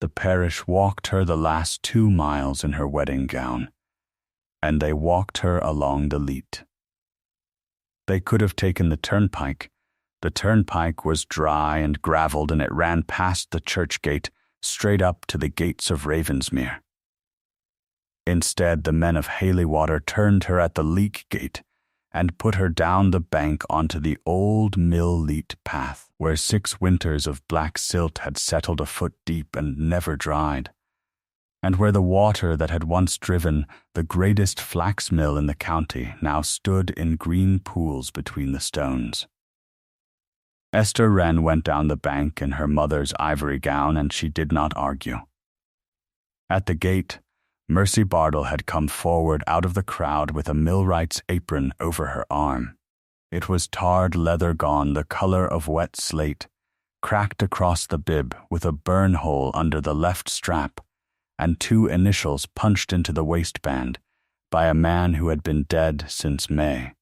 the parish walked her the last 2 miles in her wedding gown, and they walked her along the leat. They could have taken the turnpike. The turnpike was dry and gravelled, and it ran past the church gate straight up to the gates of Ravensmere. Instead, the men of Halewater turned her at the leak gate and put her down the bank onto the old mill-leat path, where 6 winters of black silt had settled a foot deep and never dried, and where the water that had once driven the greatest flax mill in the county now stood in green pools between the stones. Esther Wrenn went down the bank in her mother's ivory gown, and she did not argue. At the gate, Mercy Bardell had come forward out of the crowd with a millwright's apron over her arm. It was tarred leather gone, the color of wet slate, cracked across the bib with a burn hole under the left strap, and 2 initials punched into the waistband by a man who had been dead since May.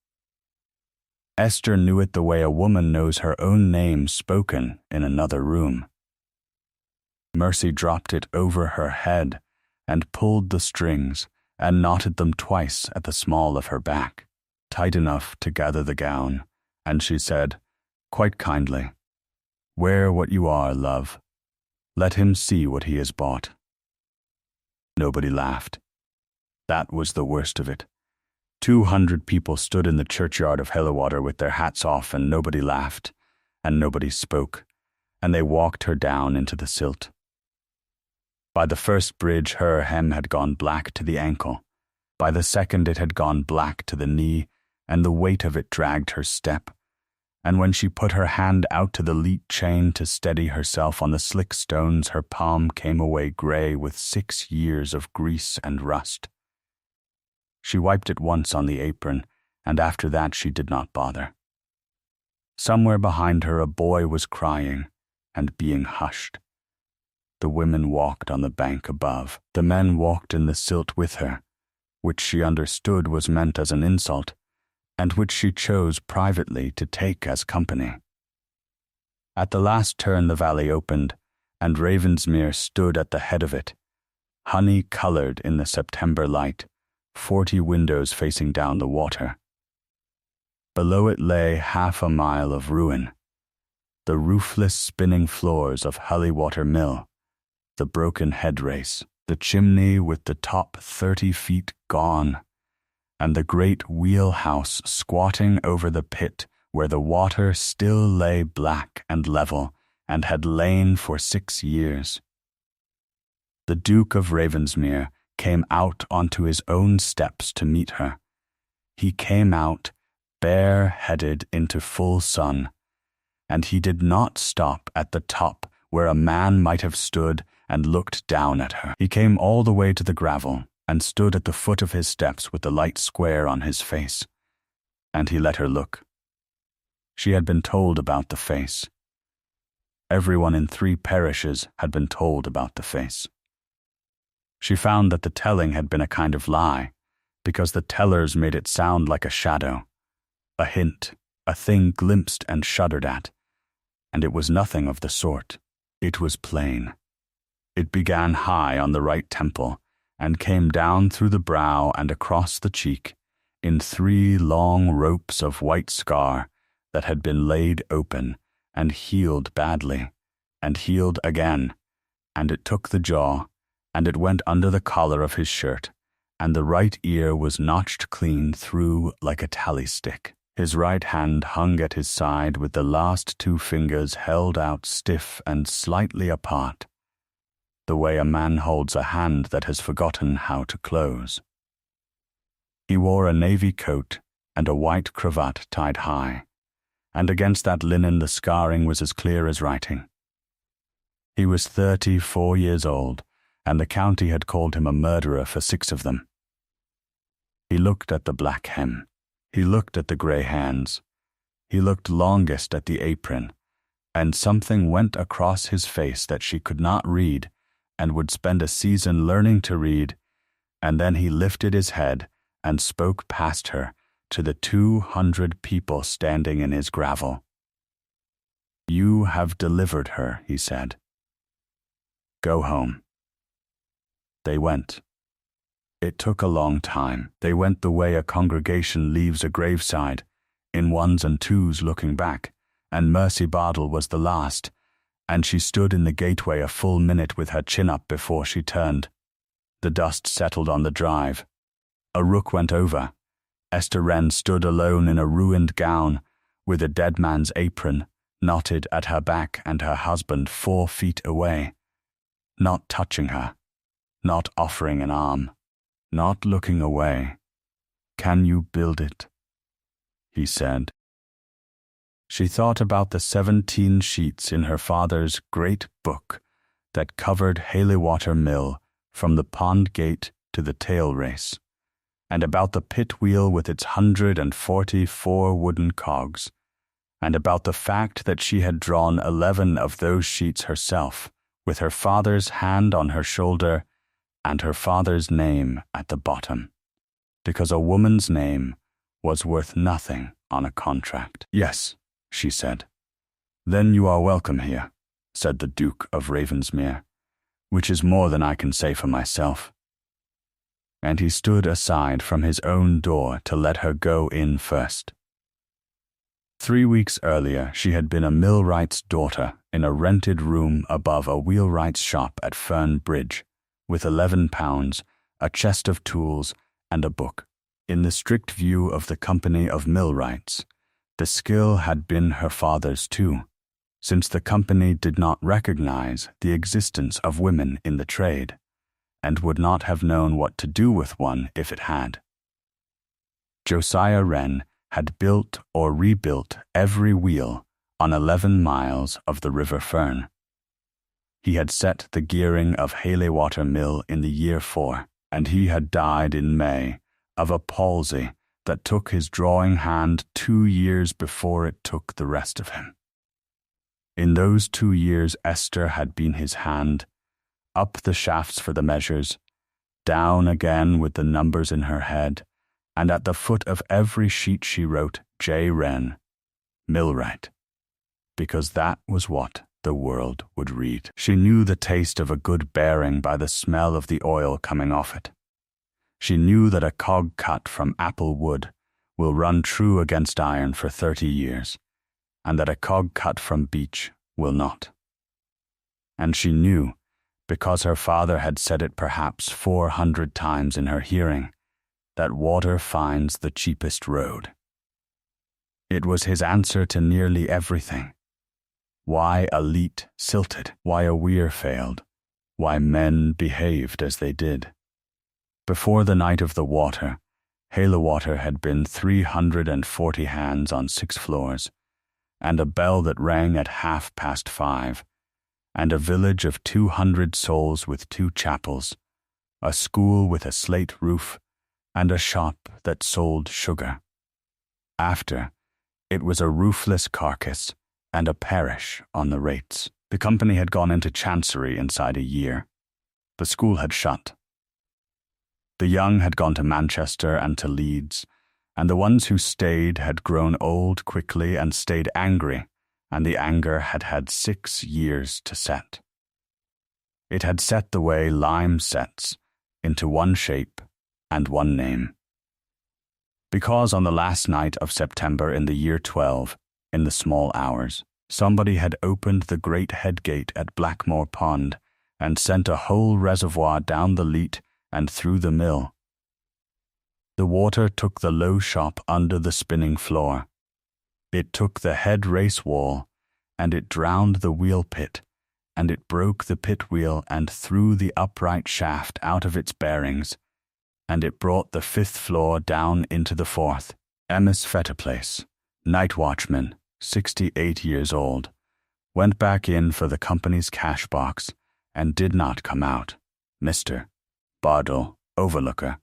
Esther knew it the way a woman knows her own name spoken in another room. Mercy dropped it over her head and pulled the strings and knotted them twice at the small of her back, tight enough to gather the gown, and she said, quite kindly, "Wear what you are, love. Let him see what he has bought." Nobody laughed. That was the worst of it. 200 people stood in the churchyard of Halewater with their hats off, and nobody laughed, and nobody spoke, and they walked her down into the silt. By the first bridge, her hem had gone black to the ankle. By the second, it had gone black to the knee, and the weight of it dragged her step. And when she put her hand out to the leat chain to steady herself on the slick stones, her palm came away grey with 6 years of grease and rust. She wiped it once on the apron, and after that she did not bother. Somewhere behind her a boy was crying and being hushed. The women walked on the bank above. The men walked in the silt with her, which she understood was meant as an insult, and which she chose privately to take as company. At the last turn the valley opened, and Ravensmere stood at the head of it, honey-coloured in the September light, 40 windows facing down the water. Below it lay 1/2 mile of ruin, the roofless spinning floors of Halewater Mill, the broken head race, the chimney with the top 30 feet gone, and the great wheelhouse squatting over the pit where the water still lay black and level and had lain for 6 years. The Duke of Ravensmere came out onto his own steps to meet her. He came out bare-headed into full sun, and he did not stop at the top where a man might have stood and looked down at her. He came all the way to the gravel and stood at the foot of his steps with the light square on his face, and he let her look. She had been told about the face. Everyone in 3 parishes had been told about the face. She found that the telling had been a kind of lie, because the tellers made it sound like a shadow, a hint, a thing glimpsed and shuddered at, and it was nothing of the sort. It was plain. It began high on the right temple, and came down through the brow and across the cheek, in 3 long ropes of white scar that had been laid open, and healed badly, and healed again, and it took the jaw, and it went under the collar of his shirt, and the right ear was notched clean through like a tally stick. His right hand hung at his side with the last 2 fingers held out stiff and slightly apart, the way a man holds a hand that has forgotten how to close. He wore a navy coat and a white cravat tied high, and against that linen the scarring was as clear as writing. He was 34 years old, and the county had called him a murderer for 6 of them. He looked at the black hem. He looked at the grey hands. He looked longest at the apron, and something went across his face that she could not read and would spend a season learning to read, and then he lifted his head and spoke past her to the 200 people standing in his gravel. "You have delivered her," he said. Go home." They went. It took a long time. They went the way a congregation leaves a graveside, in ones and twos looking back, and Mercy Bardell was the last, and she stood in the gateway a full minute with her chin up before she turned. The dust settled on the drive. A rook went over. Esther Wrenn stood alone in a ruined gown, with a dead man's apron knotted at her back and her husband 4 feet away, not touching her, not offering an arm, not looking away. "Can you build it?" he said. She thought about the 17 sheets in her father's great book that covered Halewater Mill from the pond gate to the tail race, and about the pit wheel with its 144 wooden cogs, and about the fact that she had drawn 11 of those sheets herself, with her father's hand on her shoulder and her father's name at the bottom, because a woman's name was worth nothing on a contract. "Yes," she said. "Then you are welcome here," said the Duke of Ravensmere, "which is more than I can say for myself." And he stood aside from his own door to let her go in first. 3 weeks earlier, she had been a millwright's daughter in a rented room above a wheelwright's shop at Ferne Bridge, with £11, a chest of tools, and a book. In the strict view of the company of millwrights, the skill had been her father's too, since the company did not recognize the existence of women in the trade, and would not have known what to do with one if it had. Josiah Wrenn had built or rebuilt every wheel on 11 miles of the River Ferne. He had set the gearing of Halewater Mill in the year 4, and he had died in May of a palsy that took his drawing hand 2 years before it took the rest of him. In those 2 years Esther had been his hand, up the shafts for the measures, down again with the numbers in her head, and at the foot of every sheet she wrote J. Wrenn, millwright, because that was what the world would read. She knew the taste of a good bearing by the smell of the oil coming off it. She knew that a cog cut from apple wood will run true against iron for 30 years, and that a cog cut from beech will not. And she knew, because her father had said it perhaps 400 times in her hearing, that water finds the cheapest road. It was his answer to nearly everything. Why a leat silted, why a weir failed, why men behaved as they did. Before the night of the water, Halewater had been 340 hands on 6 floors, and a bell that rang at 5:30, and a village of 200 souls with 2 chapels, a school with a slate roof, and a shop that sold sugar. After, it was a roofless carcass and a parish on the rates. The company had gone into chancery inside a year. The school had shut. The young had gone to Manchester and to Leeds, and the ones who stayed had grown old quickly and stayed angry, and the anger had had 6 years to set. It had set the way lime sets, into one shape and one name. Because on the last night of September in the year 12, in the small hours, somebody had opened the great head gate at Blackmore Pond and sent a whole reservoir down the leat and through the mill. The water took the low shop under the spinning floor. It took the head race wall, and it drowned the wheel pit, and it broke the pit wheel and threw the upright shaft out of its bearings, and it brought the 5th floor down into the 4th. Emmis Fetterplace, night watchman, 68 years old, went back in for the company's cash box and did not come out. Mr. Bardell, overlooker,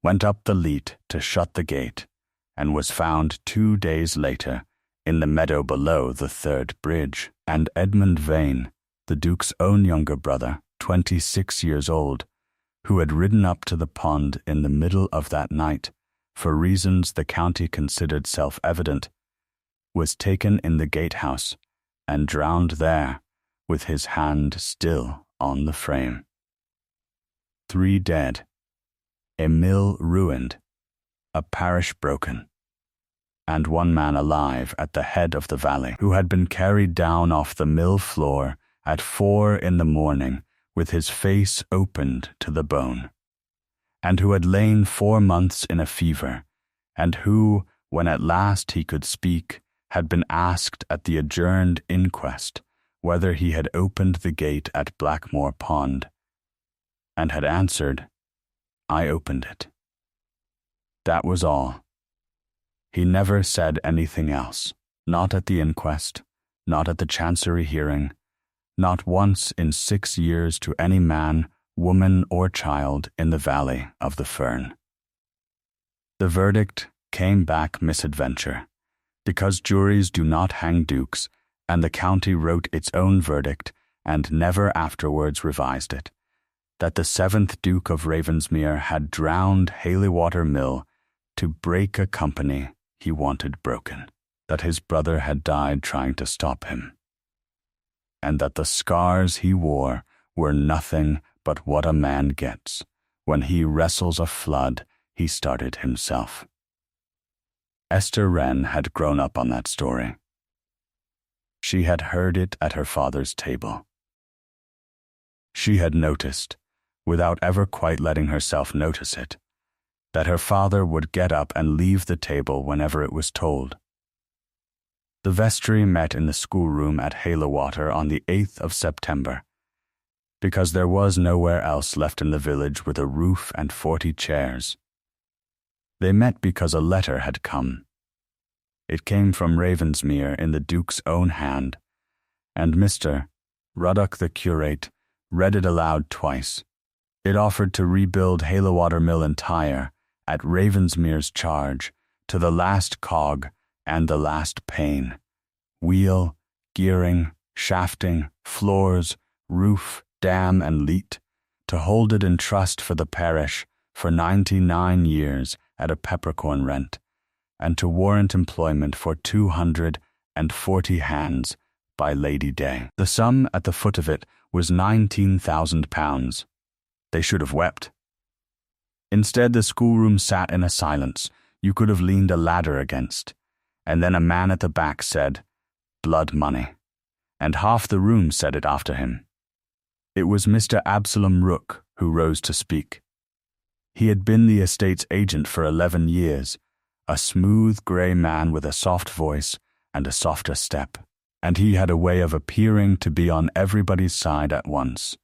went up the leat to shut the gate, and was found 2 days later in the meadow below the 3rd bridge. And Edmund Vane, the Duke's own younger brother, 26 years old, who had ridden up to the pond in the middle of that night, for reasons the county considered self-evident, was taken in the gatehouse and drowned there, with his hand still on the frame. 3 dead, a mill ruined, a parish broken, and 1 man alive at the head of the valley, who had been carried down off the mill floor at 4 in the morning with his face opened to the bone, and who had lain 4 months in a fever, and who, when at last he could speak, had been asked at the adjourned inquest whether he had opened the gate at Blackmore Pond, and had answered, "I opened it." That was all. He never said anything else, not at the inquest, not at the Chancery hearing, not once in 6 years to any man, woman, or child in the valley of the Ferne. The verdict came back misadventure, because juries do not hang dukes, and the county wrote its own verdict and never afterwards revised it, that the 7th Duke of Ravensmere had drowned Halewater Mill to break a company he wanted broken, that his brother had died trying to stop him, and that the scars he wore were nothing but what a man gets when he wrestles a flood he started himself. Esther Wrenn had grown up on that story. She had heard it at her father's table. She had noticed, without ever quite letting herself notice it, that her father would get up and leave the table whenever it was told. The vestry met in the schoolroom at Halewater on the 8th of September, because there was nowhere else left in the village with a roof and 40 chairs. They met because a letter had come. It came from Ravensmere in the Duke's own hand, and Mr. Ruddock the curate read it aloud twice. It offered to rebuild Halewater Mill entire, at Ravensmere's charge, to the last cog and the last pane, wheel, gearing, shafting, floors, roof, dam, and leat, to hold it in trust for the parish for 99 years at a peppercorn rent, and to warrant employment for 240 hands by Lady Day. The sum at the foot of it was £19,000. They should have wept. Instead, the schoolroom sat in a silence you could have leaned a ladder against, and then a man at the back said, "Blood money," and half the room said it after him. It was Mr. Absalom Rook who rose to speak. He had been the estate's agent for 11 years, a smooth grey man with a soft voice and a softer step, and he had a way of appearing to be on everybody's side at once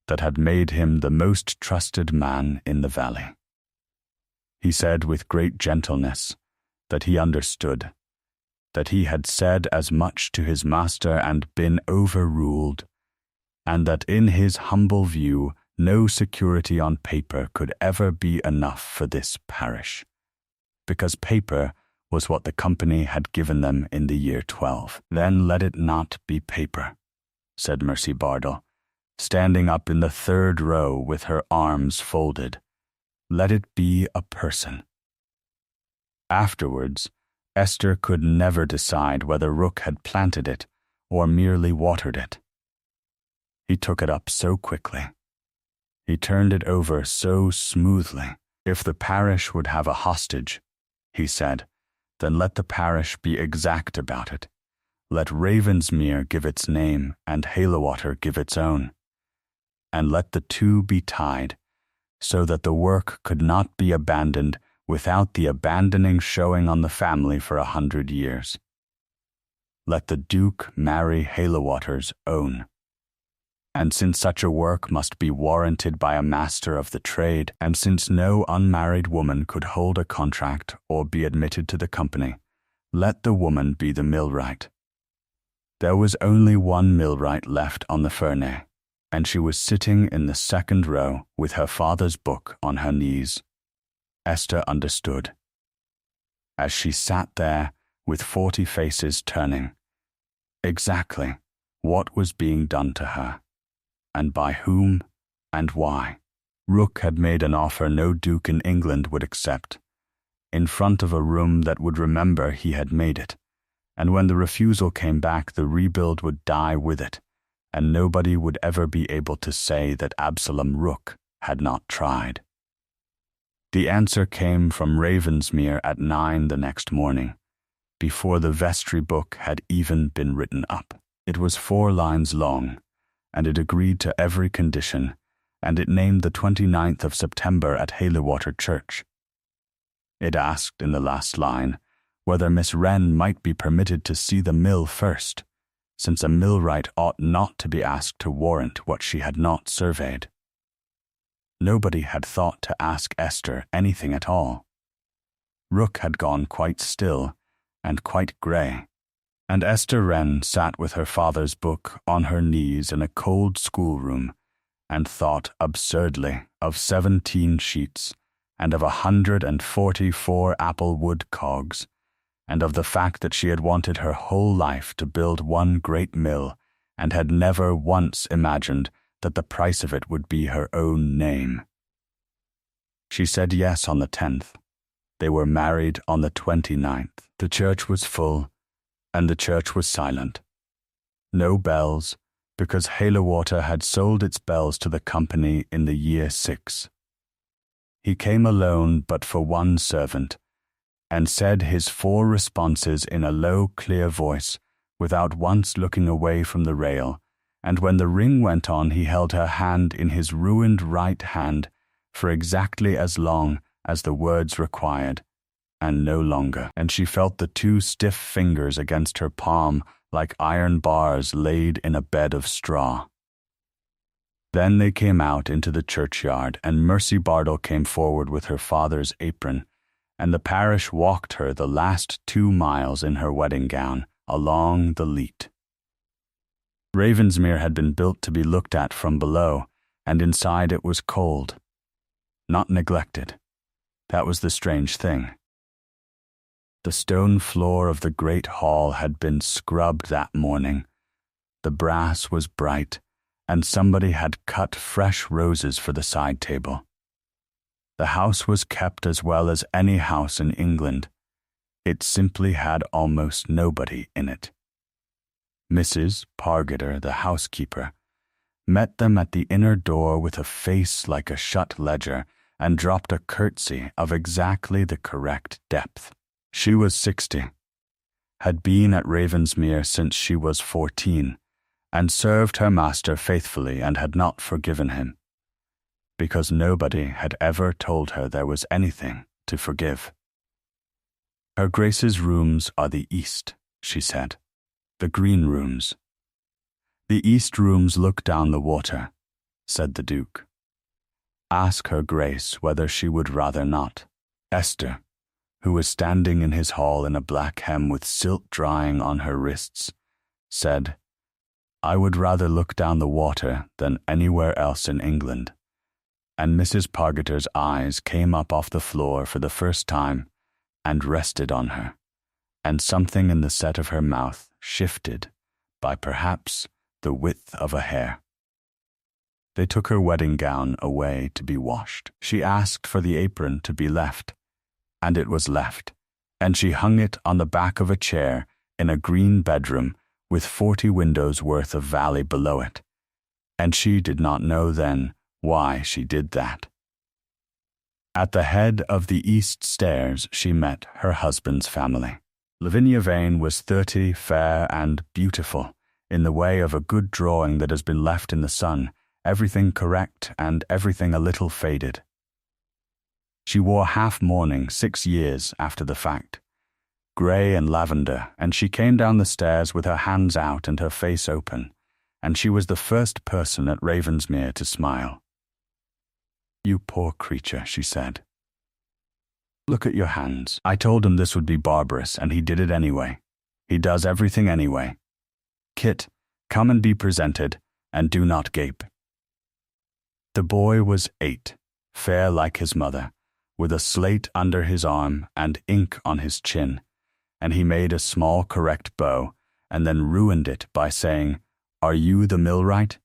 that had made him the most trusted man in the valley. He said with great gentleness that he understood, that he had said as much to his master and been overruled, and that in his humble view no security on paper could ever be enough for this parish, because paper was what the company had given them in the year 12. "Then let it not be paper," said Mercy Bardell, standing up in the 3rd row with her arms folded. "Let it be a person." Afterwards, Esther could never decide whether Rook had planted it or merely watered it. He took it up so quickly. He turned it over so smoothly. "If the parish would have a hostage," he said, "then let the parish be exact about it. Let Ravensmere give its name and Halewater give its own. And let the two be tied, so that the work could not be abandoned without the abandoning showing on the family for 100 years. Let the Duke marry Halewater's own. And since such a work must be warranted by a master of the trade, and since no unmarried woman could hold a contract or be admitted to the company, let the woman be the millwright." There was only one millwright left on the Ferne, and she was sitting in the 2nd row with her father's book on her knees. Esther understood. As she sat there with 40 faces turning, exactly what was being done to her, and by whom, and why. Rook had made an offer no duke in England would accept, in front of a room that would remember he had made it, and when the refusal came back the rebuild would die with it, and nobody would ever be able to say that Absalom Rook had not tried. The answer came from Ravensmere at 9 the next morning, before the vestry book had even been written up. It was 4 lines long, and it agreed to every condition, and it named the 29th of September at Halewater Church. It asked in the last line whether Miss Wrenn might be permitted to see the mill first, since a millwright ought not to be asked to warrant what she had not surveyed. Nobody had thought to ask Esther anything at all. Rook had gone quite still and quite grey, and Esther Wrenn sat with her father's book on her knees in a cold schoolroom and thought absurdly of 17 sheets and of 144 apple-wood cogs, and of the fact that she had wanted her whole life to build one great mill and had never once imagined that the price of it would be her own name. She said yes on the 10th. They were married on the 29th. The church was full, and the church was silent. No bells, because Halewater had sold its bells to the company in the year 6. He came alone but for one servant, and said his 4 responses in a low, clear voice, without once looking away from the rail, and when the ring went on he held her hand in his ruined right hand for exactly as long as the words required, and no longer, and she felt the 2 stiff fingers against her palm like iron bars laid in a bed of straw. Then they came out into the churchyard, and Mercy Bardell came forward with her father's apron, and the parish walked her the last 2 miles in her wedding gown along the leat. Ravensmere had been built to be looked at from below, and inside it was cold. Not neglected. That was the strange thing. The stone floor of the great hall had been scrubbed that morning. The brass was bright, and somebody had cut fresh roses for the side table. The house was kept as well as any house in England. It simply had almost nobody in it. Mrs. Pargeter, the housekeeper, met them at the inner door with a face like a shut ledger and dropped a curtsy of exactly the correct depth. She was 60, had been at Ravensmere since she was 14, and served her master faithfully and had not forgiven him, because nobody had ever told her there was anything to forgive. Her Grace's rooms are the east, she said, the green rooms. The east rooms look down the water, said the Duke. Ask her Grace whether she would rather not. Esther, who was standing in his hall in a black hem with silt drying on her wrists, said, I would rather look down the water than anywhere else in England. And Mrs. Pargeter's eyes came up off the floor for the first time and rested on her, and something in the set of her mouth shifted by perhaps the width of a hair. They took her wedding gown away to be washed. She asked for the apron to be left, and it was left, and she hung it on the back of a chair in a green bedroom with 40 windows worth of valley below it, and she did not know then why she did that. At the head of the east stairs she met her husband's family. Lavinia Vane was 30, fair and beautiful, in the way of a good drawing that has been left in the sun, everything correct and everything a little faded. She wore half-mourning 6 years after the fact, grey and lavender, and she came down the stairs with her hands out and her face open, and she was the first person at Ravensmere to smile. You poor creature, she said. Look at your hands. I told him this would be barbarous, and he did it anyway. He does everything anyway. Kit, come and be presented, and do not gape. The boy was 8, fair like his mother, with a slate under his arm and ink on his chin, and he made a small correct bow, and then ruined it by saying, Are you the millwright?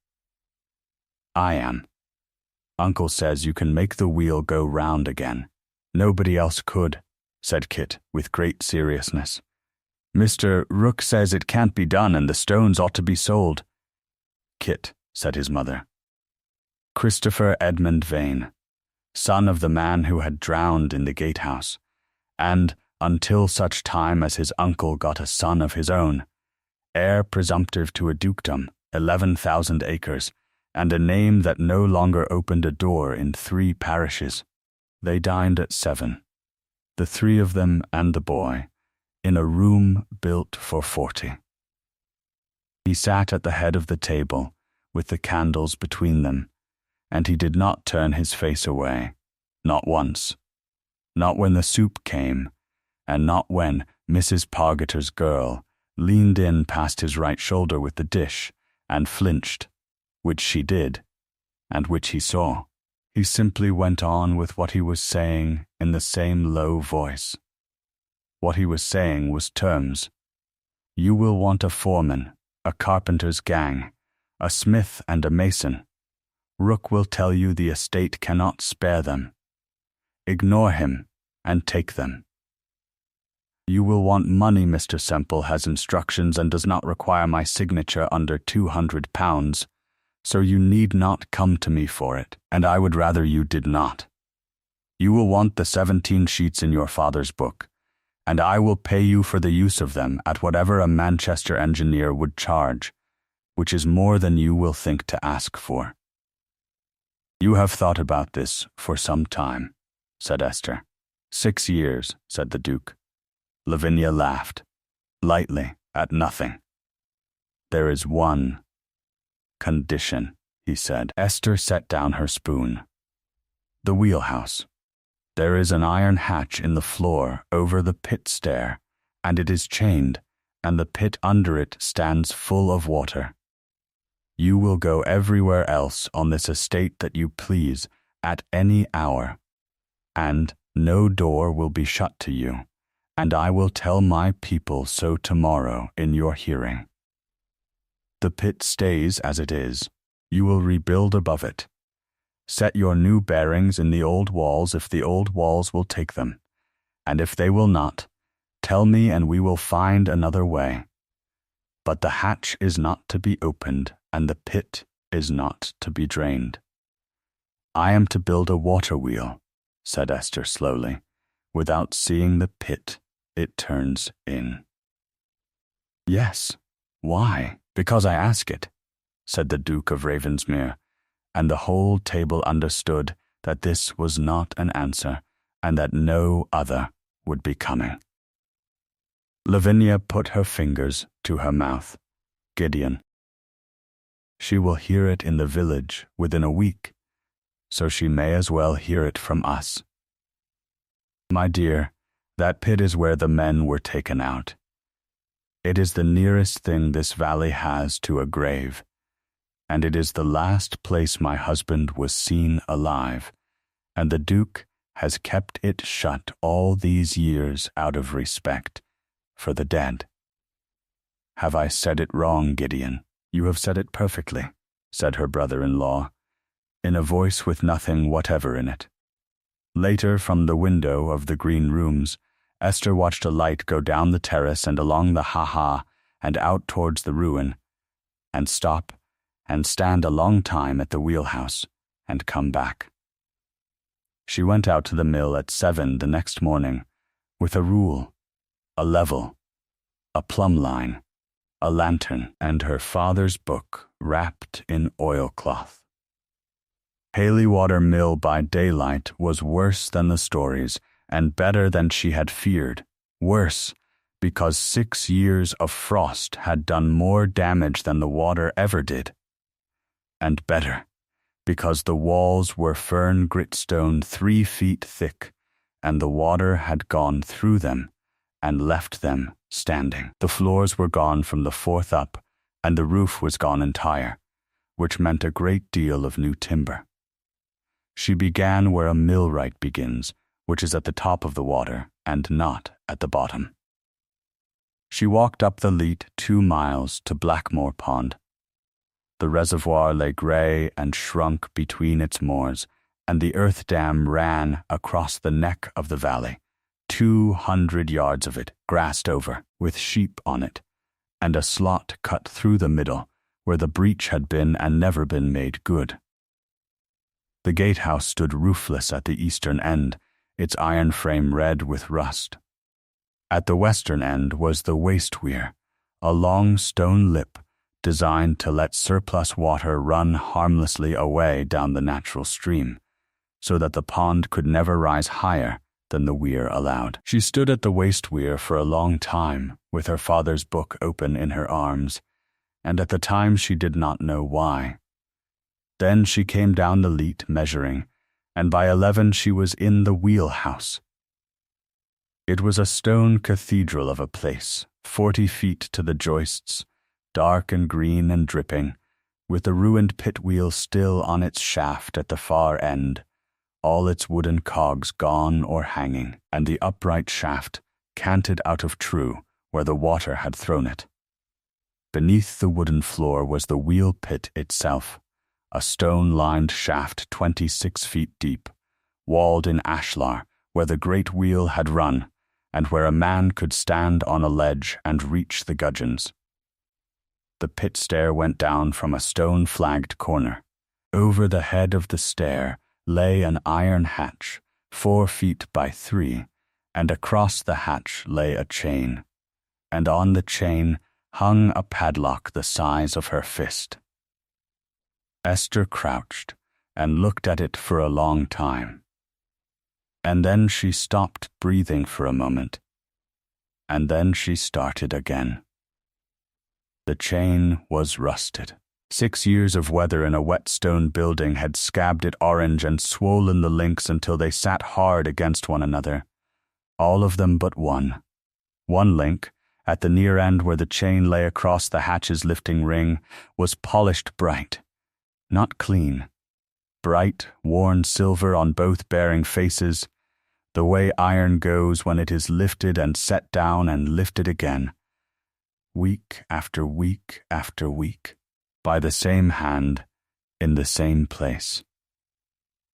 I am. Uncle says you can make the wheel go round again. Nobody else could, said Kit with great seriousness. Mr. Rook says it can't be done and the stones ought to be sold. Kit, said his mother. Christopher Edmund Vane, son of the man who had drowned in the gatehouse, and, until such time as his uncle got a son of his own, heir presumptive to a dukedom, 11,000 acres, and a name that no longer opened a door in 3 parishes. They dined at 7, the 3 of them and the boy, in a room built for 40. He sat at the head of the table, with the candles between them, and he did not turn his face away, not once, not when the soup came, and not when Mrs. Pargeter's girl leaned in past his right shoulder with the dish and flinched, which she did, and which he saw. He simply went on with what he was saying in the same low voice. What he was saying was terms. You will want a foreman, a carpenter's gang, a smith and a mason. Rook will tell you the estate cannot spare them. Ignore him and take them. You will want money. Mr. Semple has instructions and does not require my signature under £200, so you need not come to me for it, and I would rather you did not. You will want the 17 sheets in your father's book, and I will pay you for the use of them at whatever a Manchester engineer would charge, which is more than you will think to ask for. You have thought about this for some time, said Esther. 6 years, said the Duke. Lavinia laughed, lightly, at nothing. There is one condition, he said. Esther set down her spoon. The wheelhouse. There is an iron hatch in the floor over the pit stair, and it is chained, and the pit under it stands full of water. You will go everywhere else on this estate that you please, at any hour, and no door will be shut to you, and I will tell my people so tomorrow in your hearing. The pit stays as it is. You will rebuild above it. Set your new bearings in the old walls if the old walls will take them, and if they will not, tell me and we will find another way. But the hatch is not to be opened, and the pit is not to be drained. I am to build a water wheel, said Esther slowly, without seeing the pit it turns in. Yes, why? Because I ask it, said the Duke of Ravensmere, and the whole table understood that this was not an answer, and that no other would be coming. Lavinia put her fingers to her mouth. Gideon. She will hear it in the village within a week, so she may as well hear it from us. My dear, that pit is where the men were taken out. It is the nearest thing this valley has to a grave, and it is the last place my husband was seen alive, and the Duke has kept it shut all these years out of respect for the dead. Have I said it wrong, Gideon? You have said it perfectly, said her brother-in-law, in a voice with nothing whatever in it. Later, from the window of the green rooms, Esther watched a light go down the terrace and along the ha-ha and out towards the ruin, and stop and stand a long time at the wheelhouse and come back. She went out to the mill at 7 the next morning with a rule, a level, a plumb line, a lantern, and her father's book wrapped in oilcloth. Halewater Mill by daylight was worse than the stories, and better than she had feared. Worse, because 6 years of frost had done more damage than the water ever did. And better, because the walls were fern gritstone 3 feet thick, and the water had gone through them and left them standing. The floors were gone from the 4th up, and the roof was gone entire, which meant a great deal of new timber. She began where a millwright begins, which is at the top of the water and not at the bottom. She walked up the leat 2 miles to Blackmore Pond. The reservoir lay grey and shrunk between its moors, and the earth dam ran across the neck of the valley, 200 yards of it grassed over, with sheep on it, and a slot cut through the middle, where the breach had been and never been made good. The gatehouse stood roofless at the eastern end, its iron frame red with rust. At the western end was the waste weir, a long stone lip designed to let surplus water run harmlessly away down the natural stream, so that the pond could never rise higher than the weir allowed. She stood at the waste weir for a long time, with her father's book open in her arms, and at the time she did not know why. Then she came down the leat measuring, and by 11 she was in the wheelhouse. It was a stone cathedral of a place, 40 feet to the joists, dark and green and dripping, with the ruined pit wheel still on its shaft at the far end, all its wooden cogs gone or hanging, and the upright shaft canted out of true where the water had thrown it. Beneath the wooden floor was the wheel pit itself, a stone-lined shaft 26 feet deep, walled in ashlar where the great wheel had run, and where a man could stand on a ledge and reach the gudgeons. The pit stair went down from a stone-flagged corner. Over the head of the stair lay an iron hatch, 4 feet by 3, and across the hatch lay a chain, and on the chain hung a padlock the size of her fist. Esther crouched and looked at it for a long time, and then she stopped breathing for a moment, and then she started again. The chain was rusted. 6 years of weather in a wet stone building had scabbed it orange and swollen the links until they sat hard against one another, all of them but one. One link, at the near end where the chain lay across the hatch's lifting ring, was polished bright, not clean, bright, worn silver on both bearing faces, the way iron goes when it is lifted and set down and lifted again, week after week after week, by the same hand, in the same place.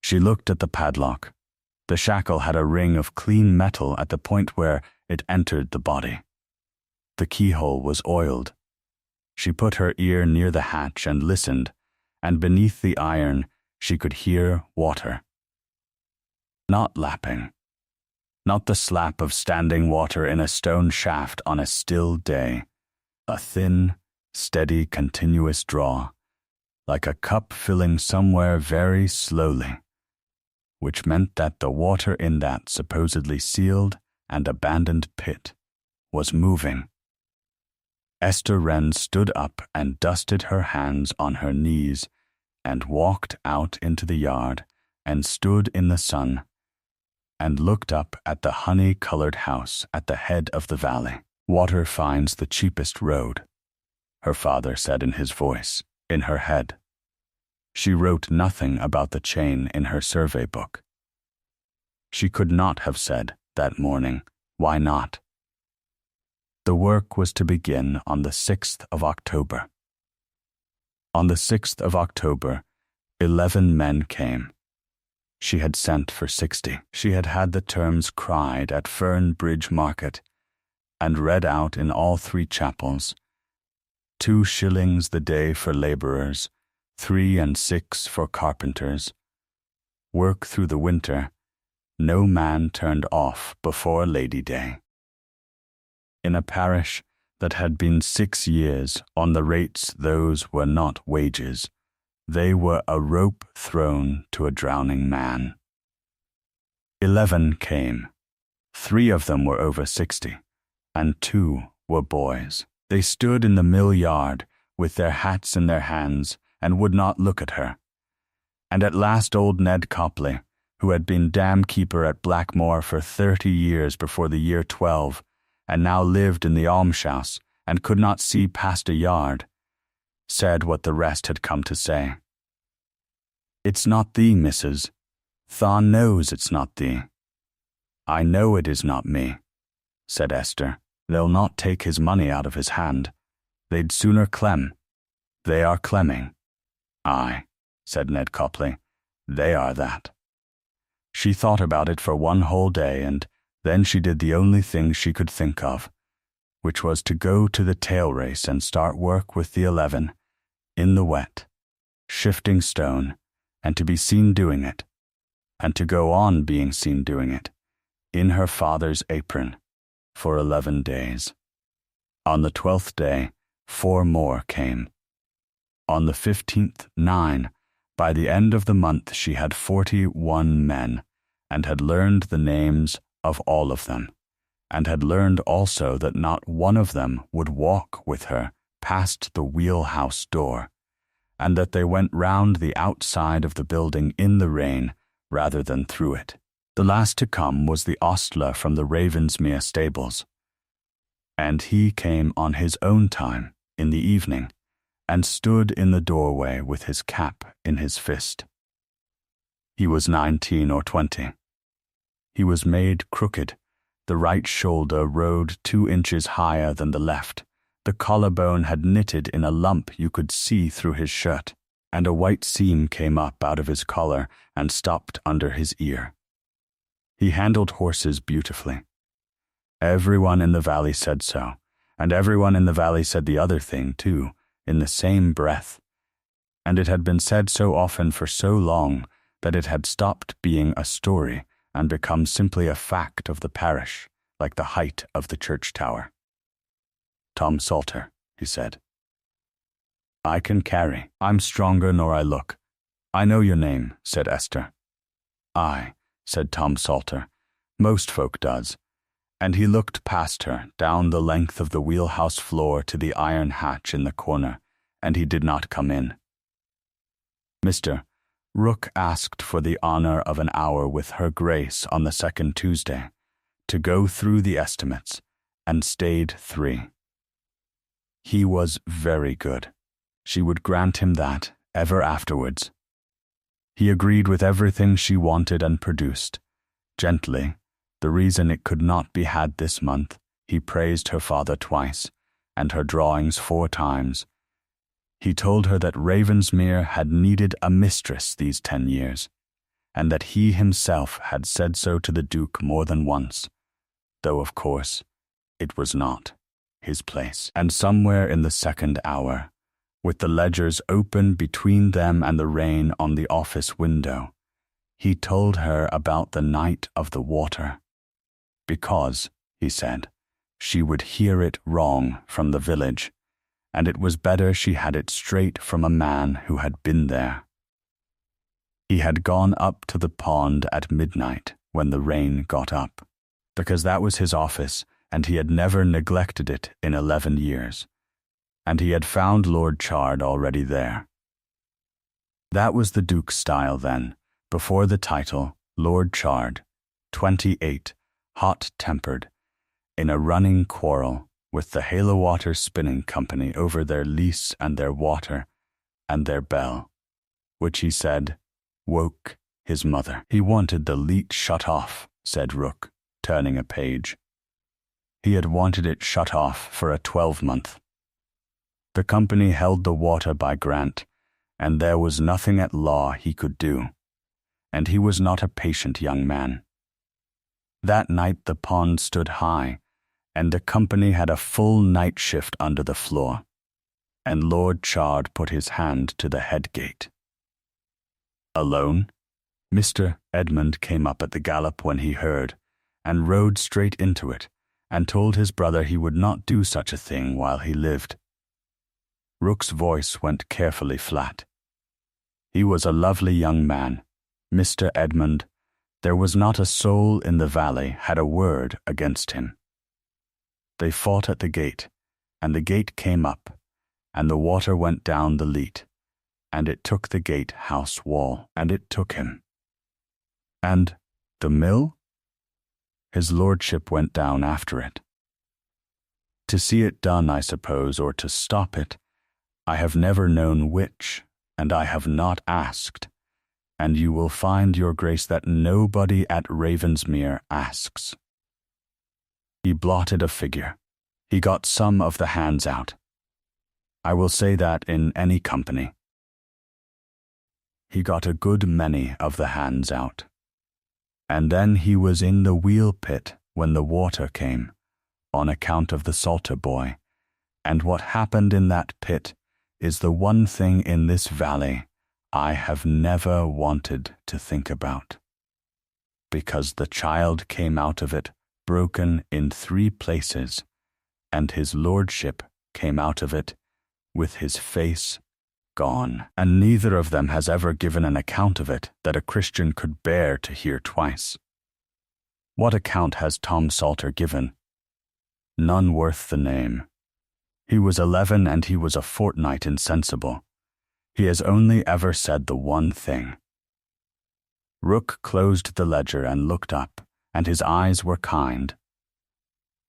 She looked at the padlock. The shackle had a ring of clean metal at the point where it entered the body. The keyhole was oiled. She put her ear near the hatch and listened, and beneath the iron she could hear water. Not lapping. Not the slap of standing water in a stone shaft on a still day. A thin, steady, continuous draw, like a cup filling somewhere very slowly, which meant that the water in that supposedly sealed and abandoned pit was moving. Esther Wrenn stood up and dusted her hands on her knees and walked out into the yard and stood in the sun and looked up at the honey-colored house at the head of the valley. Water finds the cheapest road, her father said in his voice, in her head. She wrote nothing about the chain in her survey book. She could not have said, that morning, why not? The work was to begin on the 6th of October. On the 6th of October, 11 men came. She had sent for 60. She had had the terms cried at Ferne Bridge Market and read out in all 3 chapels. 2 shillings the day for labourers, 3 and 6 for carpenters. Work through the winter, no man turned off before Lady Day. In a parish that had been 6 years on the rates those were not wages, they were a rope thrown to a drowning man. 11 came. 3 of them were over 60, and 2 were boys. They stood in the mill yard with their hats in their hands and would not look at her. And at last old Ned Copley, who had been dam keeper at Blackmore for 30 years before the year 12, and now lived in the almshouse and could not see past a yard, said what the rest had come to say. "It's not thee, missus. Tha knows it's not thee." "I know it is not me," said Esther. "They'll not take his money out of his hand. They'd sooner clem. They are clemming." "Aye," said Ned Copley. "They are that." She thought about it for one whole day, and then she did the only thing she could think of, which was to go to the tail race and start work with the 11, in the wet, shifting stone, and to be seen doing it, and to go on being seen doing it, in her father's apron, for 11 days. On the 12th day, 4 more came. On the 15th, 9. By the end of the month she had 41 men, and had learned the names of all of them, and had learned also that not one of them would walk with her past the wheelhouse door, and that they went round the outside of the building in the rain rather than through it. The last to come was the ostler from the Ravensmere stables, and he came on his own time in the evening, and stood in the doorway with his cap in his fist. He was 19 or 20. He was made crooked. The right shoulder rode 2 inches higher than the left. The collarbone had knitted in a lump you could see through his shirt, and a white seam came up out of his collar and stopped under his ear. He handled horses beautifully. Everyone in the valley said so, and everyone in the valley said the other thing too, in the same breath, and it had been said so often for so long that it had stopped being a story and become simply a fact of the parish, like the height of the church tower. "Tom Salter," he said. "I can carry. I'm stronger nor I look. I know your name," said Esther. "Aye," said Tom Salter. "Most folk does." And he looked past her, down the length of the wheelhouse floor to the iron hatch in the corner, and he did not come in. "Mr. Rook asked for the honor of an hour with Her Grace on the 2nd Tuesday, to go through the estimates, and stayed 3. He was very good. She would grant him that, ever afterwards. He agreed with everything she wanted and produced. Gently, the reason it could not be had this month, he praised her father twice, and her drawings 4 times. He told her that Ravensmere had needed a mistress these 10 years, and that he himself had said so to the Duke more than once, though of course it was not his place. And somewhere in the 2nd hour, with the ledgers open between them and the rain on the office window, he told her about the night of the water, because, he said, she would hear it wrong from the village, and it was better she had it straight from a man who had been there. He had gone up to the pond at midnight when the rain got up, because that was his office, and he had never neglected it in 11 years, and he had found Lord Chard already there. That was the Duke's style then, before the title, Lord Chard, 28, hot-tempered, in a running quarrel with the Halewater Spinning Company over their lease and their water and their bell, which he said woke his mother. He wanted the leat shut off, said Rook, turning a page. He had wanted it shut off for a 12-month. The company held the water by grant, and there was nothing at law he could do, and he was not a patient young man. That night the pond stood high, and the company had a full night shift under the floor, and Lord Chard put his hand to the head gate. Alone, Mr. Edmund came up at the gallop when he heard, and rode straight into it, and told his brother he would not do such a thing while he lived. Rook's voice went carefully flat. He was a lovely young man, Mr. Edmund. There was not a soul in the valley had a word against him. They fought at the gate, and the gate came up, and the water went down the leat, and it took the gate house wall, and it took him. And the mill? His lordship went down after it. To see it done, I suppose, or to stop it, I have never known which, and I have not asked, and you will find, your grace, that nobody at Ravensmere asks. He blotted a figure. He got some of the hands out. I will say that in any company. He got a good many of the hands out. And then he was in the wheel pit when the water came, on account of the Salter boy, and what happened in that pit is the one thing in this valley I have never wanted to think about, because the child came out of it broken in 3 places, and his lordship came out of it with his face gone, and neither of them has ever given an account of it that a Christian could bear to hear twice. What account has Tom Salter given? None worth the name. He was 11 and he was a fortnight insensible. He has only ever said the one thing. Rook closed the ledger and looked up, and his eyes were kind.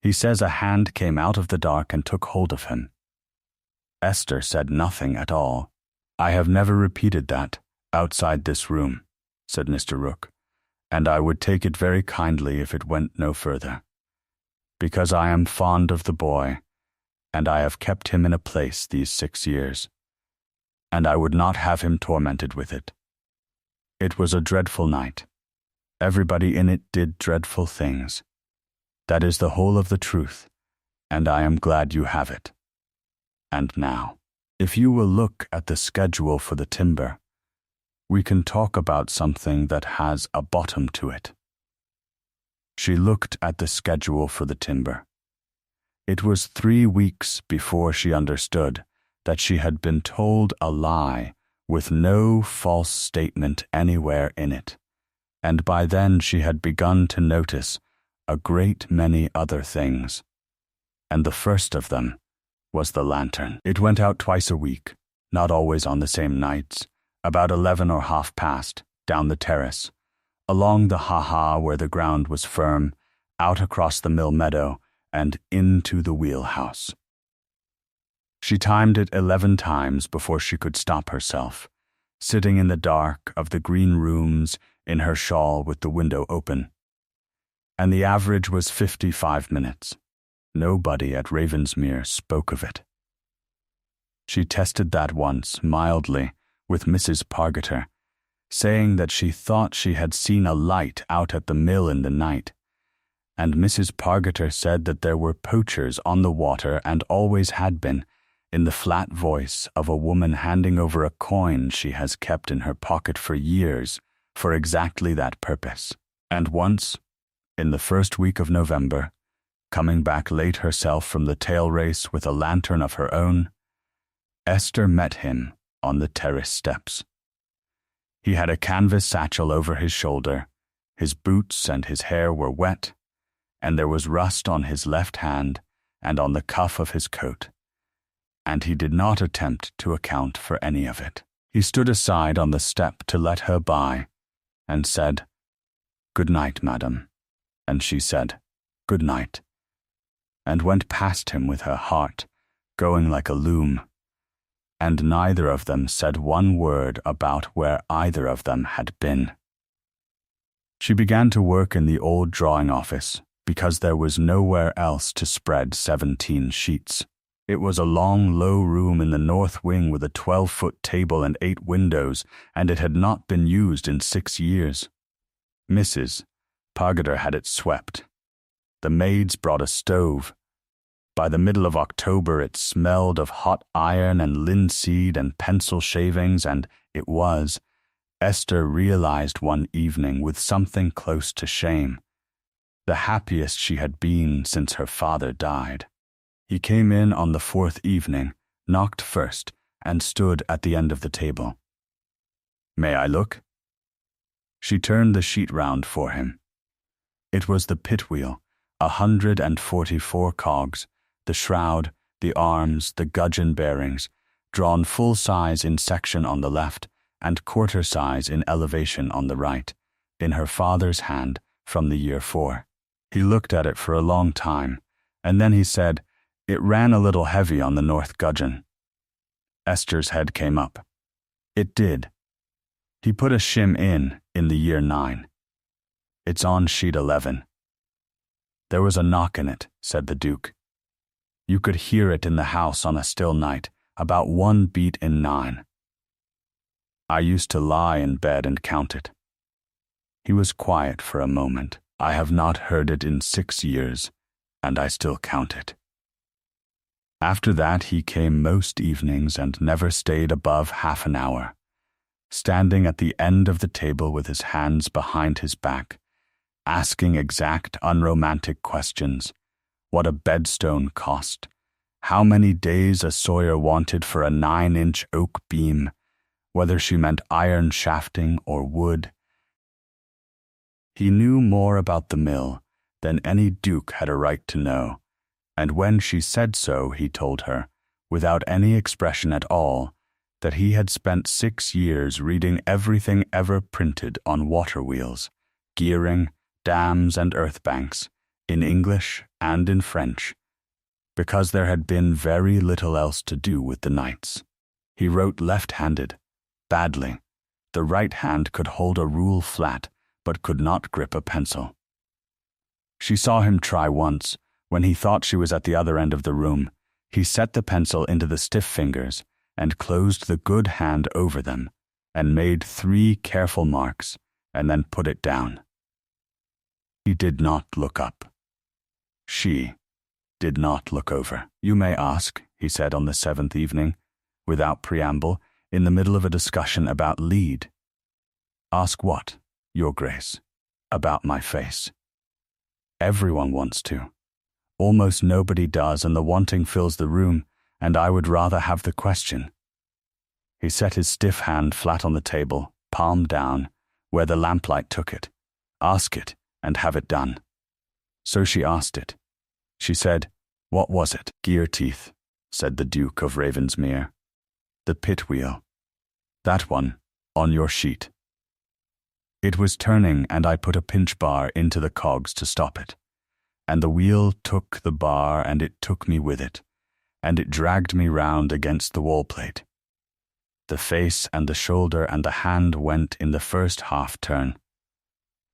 He says a hand came out of the dark and took hold of him. Esther said nothing at all. I have never repeated that, outside this room, said Mr. Rook, and I would take it very kindly if it went no further, because I am fond of the boy, and I have kept him in a place these 6 years, and I would not have him tormented with it. It was a dreadful night. Everybody in it did dreadful things. That is the whole of the truth, and I am glad you have it. And now, if you will look at the schedule for the timber, we can talk about something that has a bottom to it. She looked at the schedule for the timber. It was 3 weeks before she understood that she had been told a lie with no false statement anywhere in it, and by then she had begun to notice a great many other things, and the first of them was the lantern. It went out twice a week, not always on the same nights, about 11 or half past, down the terrace, along the ha-ha where the ground was firm, out across the mill meadow, and into the wheelhouse. She timed it 11 times before she could stop herself, sitting in the dark of the green rooms in her shawl with the window open. And the average was 55 minutes. Nobody at Ravensmere spoke of it. She tested that once, mildly, with Mrs. Pargeter, saying that she thought she had seen a light out at the mill in the night, and Mrs. Pargeter said that there were poachers on the water and always had been, in the flat voice of a woman handing over a coin she has kept in her pocket for years for exactly that purpose. And once, in the first week of November, coming back late herself from the tail race with a lantern of her own, Esther met him on the terrace steps. He had a canvas satchel over his shoulder, his boots and his hair were wet, and there was rust on his left hand and on the cuff of his coat, and he did not attempt to account for any of it. He stood aside on the step to let her by, and said, "Good night, madam," and she said, "Good night," and went past him with her heart going like a loom, and neither of them said one word about where either of them had been. She began to work in the old drawing office, because there was nowhere else to spread 17 sheets. It was a long, low room in the north wing with a 12-foot table and 8 windows, and it had not been used in 6 years. Mrs. Pargeter had it swept. The maids brought a stove. By the middle of October it smelled of hot iron and linseed and pencil shavings, and it was, Esther realized one evening with something close to shame, the happiest she had been since her father died. He came in on the 4th evening, knocked first, and stood at the end of the table. "May I look?" She turned the sheet round for him. It was the pit wheel, 144 cogs, the shroud, the arms, the gudgeon bearings, drawn full size in section on the left, and quarter size in elevation on the right, in her father's hand from the year 4. He looked at it for a long time, and then he said, "It ran a little heavy on the north gudgeon." Esther's head came up. It did. He put a shim in the year 9. It's on sheet 11. There was a knock in it, said the Duke. You could hear it in the house on a still night, about 1 beat in 9. I used to lie in bed and count it. He was quiet for a moment. I have not heard it in 6 years, and I still count it. After that he came most evenings and never stayed above half an hour, standing at the end of the table with his hands behind his back, asking exact, unromantic questions. What a bedstone cost, how many days a sawyer wanted for a 9-inch oak beam, whether she meant iron shafting or wood. He knew more about the mill than any duke had a right to know, and when she said so, he told her, without any expression at all, that he had spent 6 years reading everything ever printed on water wheels, gearing, dams and earth banks, in English and in French, because there had been very little else to do with the nights. He wrote left-handed, badly. The right hand could hold a rule flat, but could not grip a pencil. She saw him try once. When he thought she was at the other end of the room, he set the pencil into the stiff fingers and closed the good hand over them, and made 3 careful marks, and then put it down. He did not look up. She did not look over. "You may ask," he said on the 7th evening, without preamble, in the middle of a discussion about lead. "Ask what, Your Grace?" "About my face." "Everyone wants to. Almost nobody does, and the wanting fills the room, and I would rather have the question." He set his stiff hand flat on the table, palm down, where the lamplight took it. "Ask it, and have it done." So she asked it. She said, "What was it?" "Gear teeth," said the Duke of Ravensmere. "The pit wheel. That one, on your sheet." It was turning, and I put a pinch bar into the cogs to stop it. And the wheel took the bar, and it took me with it, and it dragged me round against the wall plate. The face and the shoulder and the hand went in the first half turn.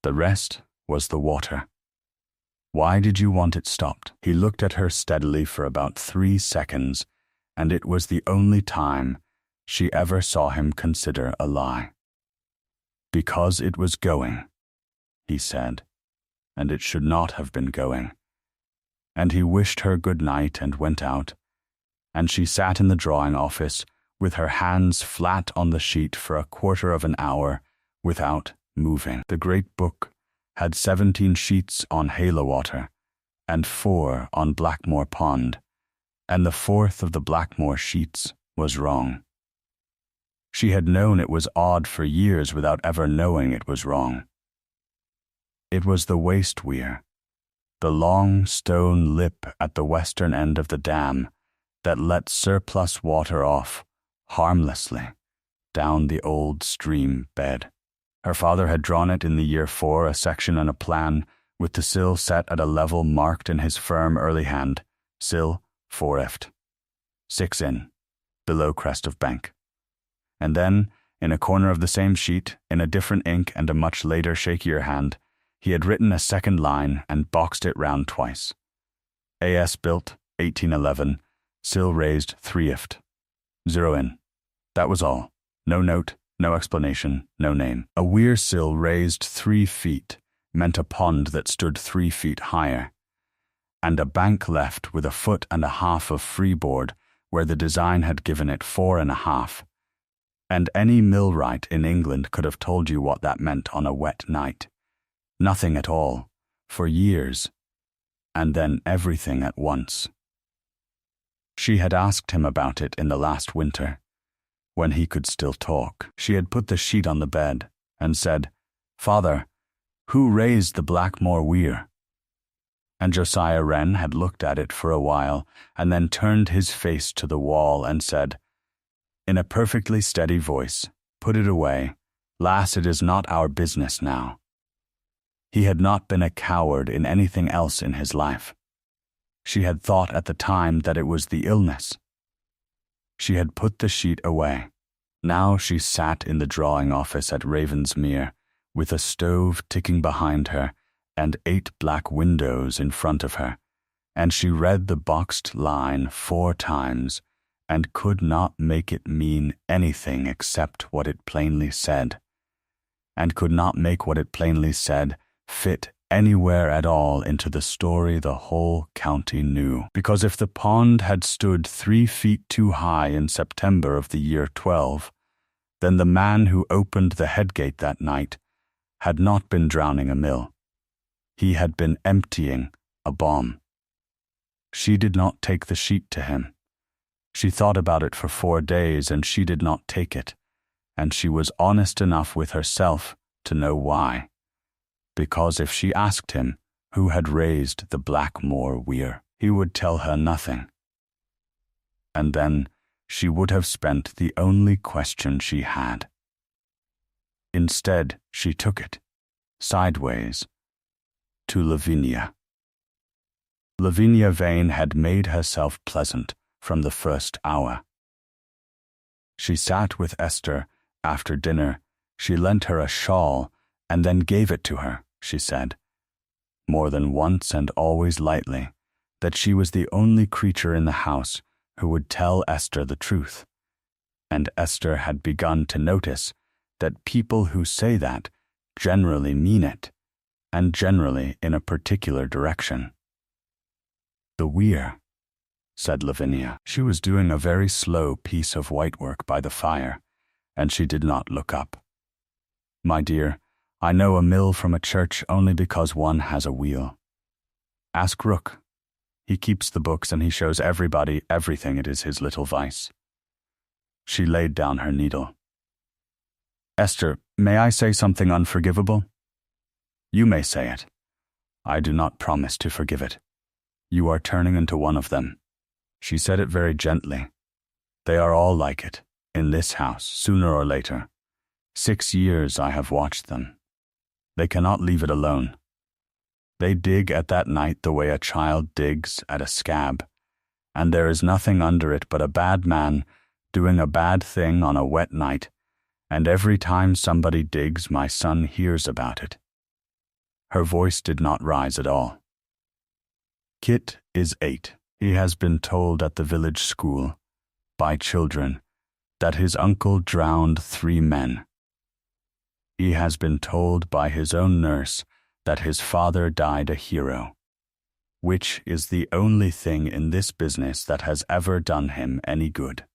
The rest was the water. "Why did you want it stopped?" He looked at her steadily for about 3 seconds, and it was the only time she ever saw him consider a lie. "Because it was going," he said, "and it should not have been going." And he wished her good night and went out, and she sat in the drawing office with her hands flat on the sheet for a quarter of an hour without moving. The great book had 17 sheets on Halewater and 4 on Blackmore Pond, and the 4th of the Blackmore sheets was wrong. She had known it was odd for years without ever knowing it was wrong. It was the waste weir, the long stone lip at the western end of the dam that let surplus water off, harmlessly, down the old stream bed. Her father had drawn it in the year 4, a section and a plan, with the sill set at a level marked in his firm early hand, sill 4ft, 6 in, below crest of bank. And then, in a corner of the same sheet, in a different ink and a much later, shakier hand, he had written a second line and boxed it round twice. A.S. built, 1811, sill raised 3ft, 0 in. That was all. No note, no explanation, no name. A weir sill raised 3 feet meant a pond that stood 3 feet higher, and a bank left with 1.5 foot of freeboard where the design had given it 4.5. And any millwright in England could have told you what that meant on a wet night. Nothing at all, for years, and then everything at once. She had asked him about it in the last winter, when he could still talk. She had put the sheet on the bed and said, "Father, who raised the Blackmore weir?" And Josiah Wrenn had looked at it for a while and then turned his face to the wall and said, in a perfectly steady voice, "Put it away. Lass, it is not our business now." He had not been a coward in anything else in his life. She had thought at the time that it was the illness. She had put the sheet away. Now she sat in the drawing office at Ravensmere, with a stove ticking behind her and 8 black windows in front of her, and she read the boxed line 4 times, and could not make it mean anything except what it plainly said, and could not make what it plainly said fit anywhere at all into the story the whole county knew. Because if the pond had stood 3 feet too high in September of the year 12, then the man who opened the headgate that night had not been drowning a mill. He had been emptying a bomb. She did not take the sheet to him. She thought about it for 4 days, and she did not take it, and she was honest enough with herself to know why. Because if she asked him who had raised the Blackmore weir, he would tell her nothing. And then she would have spent the only question she had. Instead, she took it, sideways, to Lavinia. Lavinia Vane had made herself pleasant from the first hour. She sat with Esther after dinner. She lent her a shawl and then gave it to her, she said, more than once and always lightly, that she was the only creature in the house who would tell Esther the truth. And Esther had begun to notice that people who say that generally mean it, and generally in a particular direction. "The weir," said Lavinia. She was doing a very slow piece of whitework by the fire, and she did not look up. "My dear, I know a mill from a church only because one has a wheel. Ask Rook. He keeps the books and he shows everybody everything. It is his little vice." She laid down her needle. "Esther, may I say something unforgivable?" "You may say it. I do not promise to forgive it. You are turning into one of them." She said it very gently. "They are all like it, in this house, sooner or later. 6 years I have watched them. They cannot leave it alone. They dig at that night the way a child digs at a scab, and there is nothing under it but a bad man doing a bad thing on a wet night, and every time somebody digs, my son hears about it." Her voice did not rise at all. "Kit is 8. He has been told at the village school, by children, that his uncle drowned 3 men. He has been told by his own nurse that his father died a hero, which is the only thing in this business that has ever done him any good.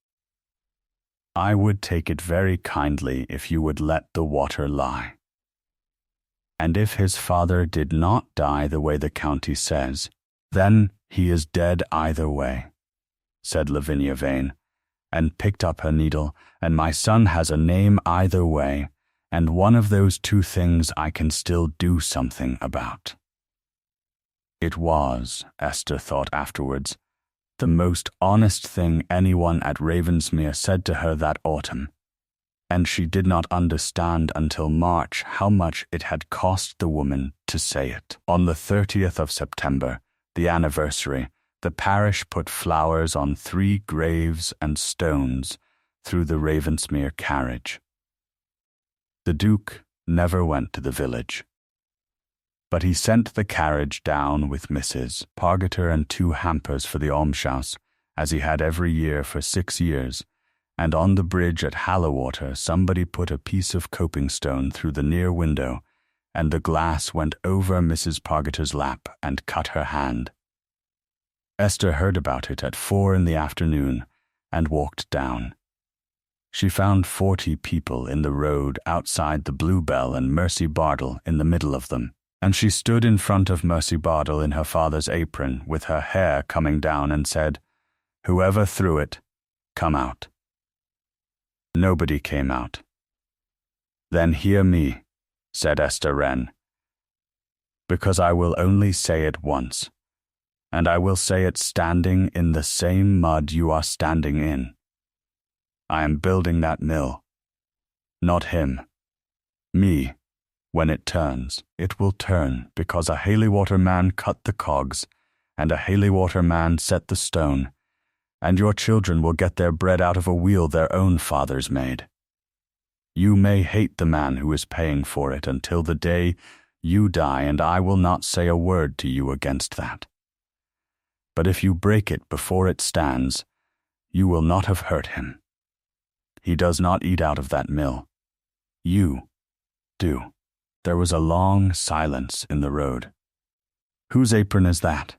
I would take it very kindly if you would let the water lie. And if his father did not die the way the county says, then he is dead either way," said Lavinia Vane, and picked up her needle. "And my son has a name either way, and one of those 2 things I can still do something about." It was, Esther thought afterwards, the most honest thing anyone at Ravensmere said to her that autumn, and she did not understand until March how much it had cost the woman to say it. On the 30th of September, the anniversary, the parish put flowers on 3 graves and stones through the Ravensmere carriage. The Duke never went to the village, but he sent the carriage down with Mrs. Pargeter and 2 hampers for the almshouse, as he had every year for 6 years, and on the bridge at Halewater somebody put a piece of coping stone through the near window, and the glass went over Mrs. Pargeter's lap and cut her hand. Esther heard about it at 4 in the afternoon and walked down. She found 40 people in the road outside the Bluebell and Mercy Bardell in the middle of them, and she stood in front of Mercy Bardell in her father's apron with her hair coming down and said, "Whoever threw it, come out." Nobody came out. "Then hear me," said Esther Wrenn, "because I will only say it once, and I will say it standing in the same mud you are standing in. I am building that mill. Not him. Me. When it turns, it will turn because a Halewater man cut the cogs, and a Halewater man set the stone, and your children will get their bread out of a wheel their own fathers made. You may hate the man who is paying for it until the day you die, and I will not say a word to you against that. But if you break it before it stands, you will not have hurt him. He does not eat out of that mill. You do. There was a long silence in the road. "Whose apron is that?"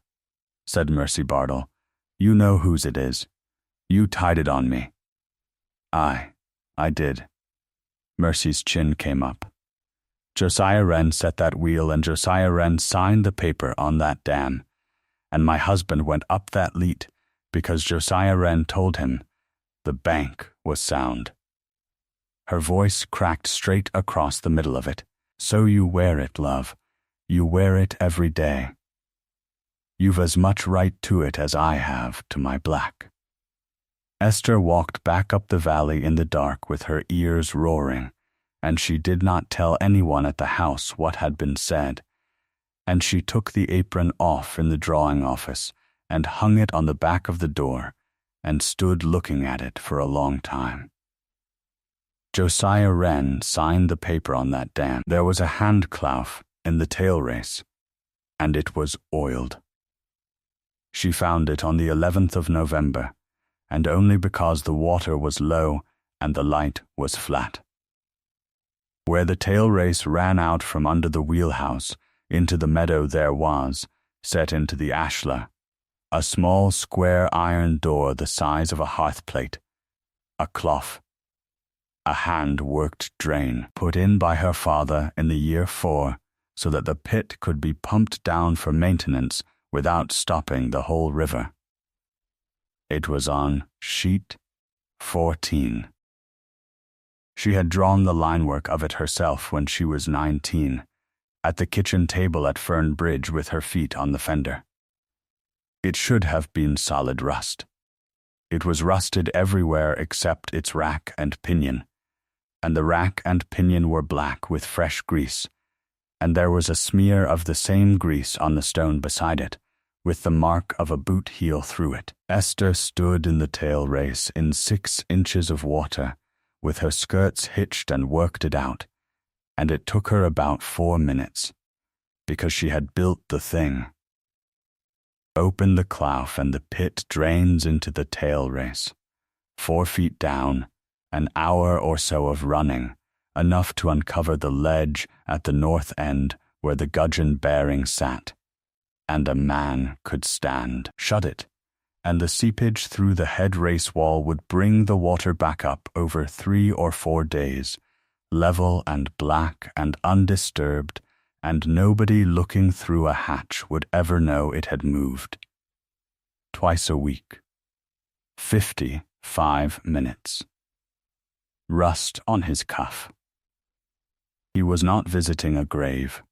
said Mercy Bartle. "You know whose it is. You tied it on me." "Aye, I did." Mercy's chin came up. "Josiah Wrenn set that wheel, and Josiah Wrenn signed the paper on that dam, and my husband went up that leat because Josiah Wrenn told him the bank was sound." Her voice cracked straight across the middle of it. "So you wear it, love. You wear it every day. You've as much right to it as I have to my black." Esther walked back up the valley in the dark with her ears roaring, and she did not tell anyone at the house what had been said, and she took the apron off in the drawing office and hung it on the back of the door and stood looking at it for a long time. Josiah Wrenn signed the paper on that dam. There was a hand clough in the tail race, and it was oiled. She found it on the 11th of November, and only because the water was low and the light was flat. Where the tail race ran out from under the wheelhouse into the meadow there was, set into the ashlar, a small square iron door the size of a hearth plate, a clough, a hand-worked drain put in by her father in the year 4 so that the pit could be pumped down for maintenance without stopping the whole river. It was on sheet 14. She had drawn the linework of it herself when she was 19, at the kitchen table at Ferne Bridge with her feet on the fender. It should have been solid rust. It was rusted everywhere except its rack and pinion, and the rack and pinion were black with fresh grease, and there was a smear of the same grease on the stone beside it, with the mark of a boot heel through it. Esther stood in the tail race in 6 inches of water, with her skirts hitched, and worked it out, and it took her about 4 minutes, because she had built the thing. Open the clough and the pit drains into the tail race. 4 feet down, an hour or so of running, enough to uncover the ledge at the north end where the gudgeon bearing sat, and a man could stand. Shut it, and the seepage through the head race wall would bring the water back up over 3 or 4 days, level and black and undisturbed, and nobody looking through a hatch would ever know it had moved. Twice a week. 55 minutes. Rust on his cuff. He was not visiting a grave.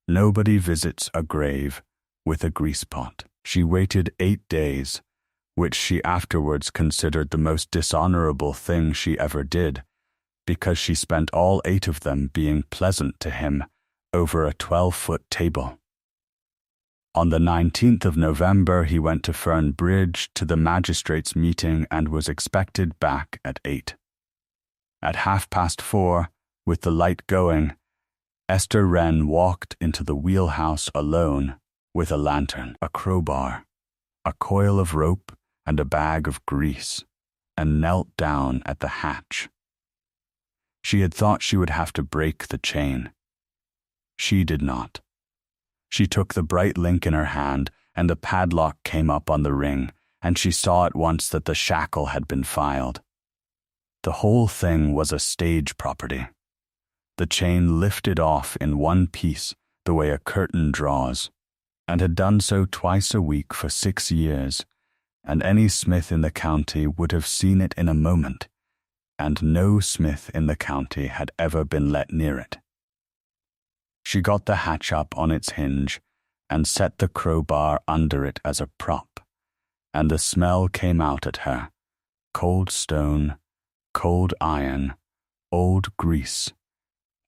Nobody visits a grave with a grease pot. She waited 8 days, which she afterwards considered the most dishonorable thing she ever did, because she spent all 8 of them being pleasant to him over a 12-foot table. On the 19th of November he went to Ferne Bridge to the magistrates' meeting and was expected back at 8. At 4:30, with the light going, Esther Wrenn walked into the wheelhouse alone with a lantern, a crowbar, a coil of rope, and a bag of grease, and knelt down at the hatch. She had thought she would have to break the chain. She did not. She took the bright link in her hand, and the padlock came up on the ring, and she saw at once that the shackle had been filed. The whole thing was a stage property. The chain lifted off in one piece, the way a curtain draws, and had done so twice a week for 6 years, and any smith in the county would have seen it in a moment, and no smith in the county had ever been let near it. She got the hatch up on its hinge and set the crowbar under it as a prop, and the smell came out at her, cold stone, cold iron, old grease,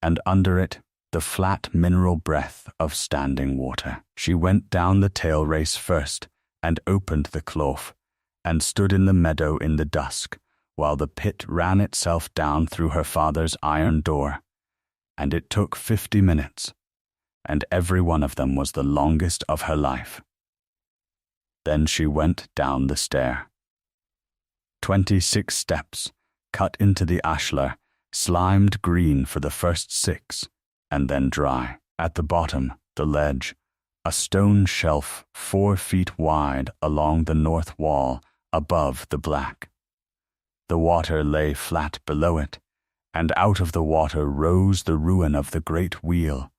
and under it the flat mineral breath of standing water. She went down the tail race first and opened the clough, and stood in the meadow in the dusk, while the pit ran itself down through her father's iron door, and it took 50 minutes, and every one of them was the longest of her life. Then she went down the stair. 26 steps, cut into the ashlar, slimed green for the first 6, and then dry. At the bottom, the ledge, a stone shelf 4 feet wide along the north wall above the black. The water lay flat below it, and out of the water rose the ruin of the great wheel,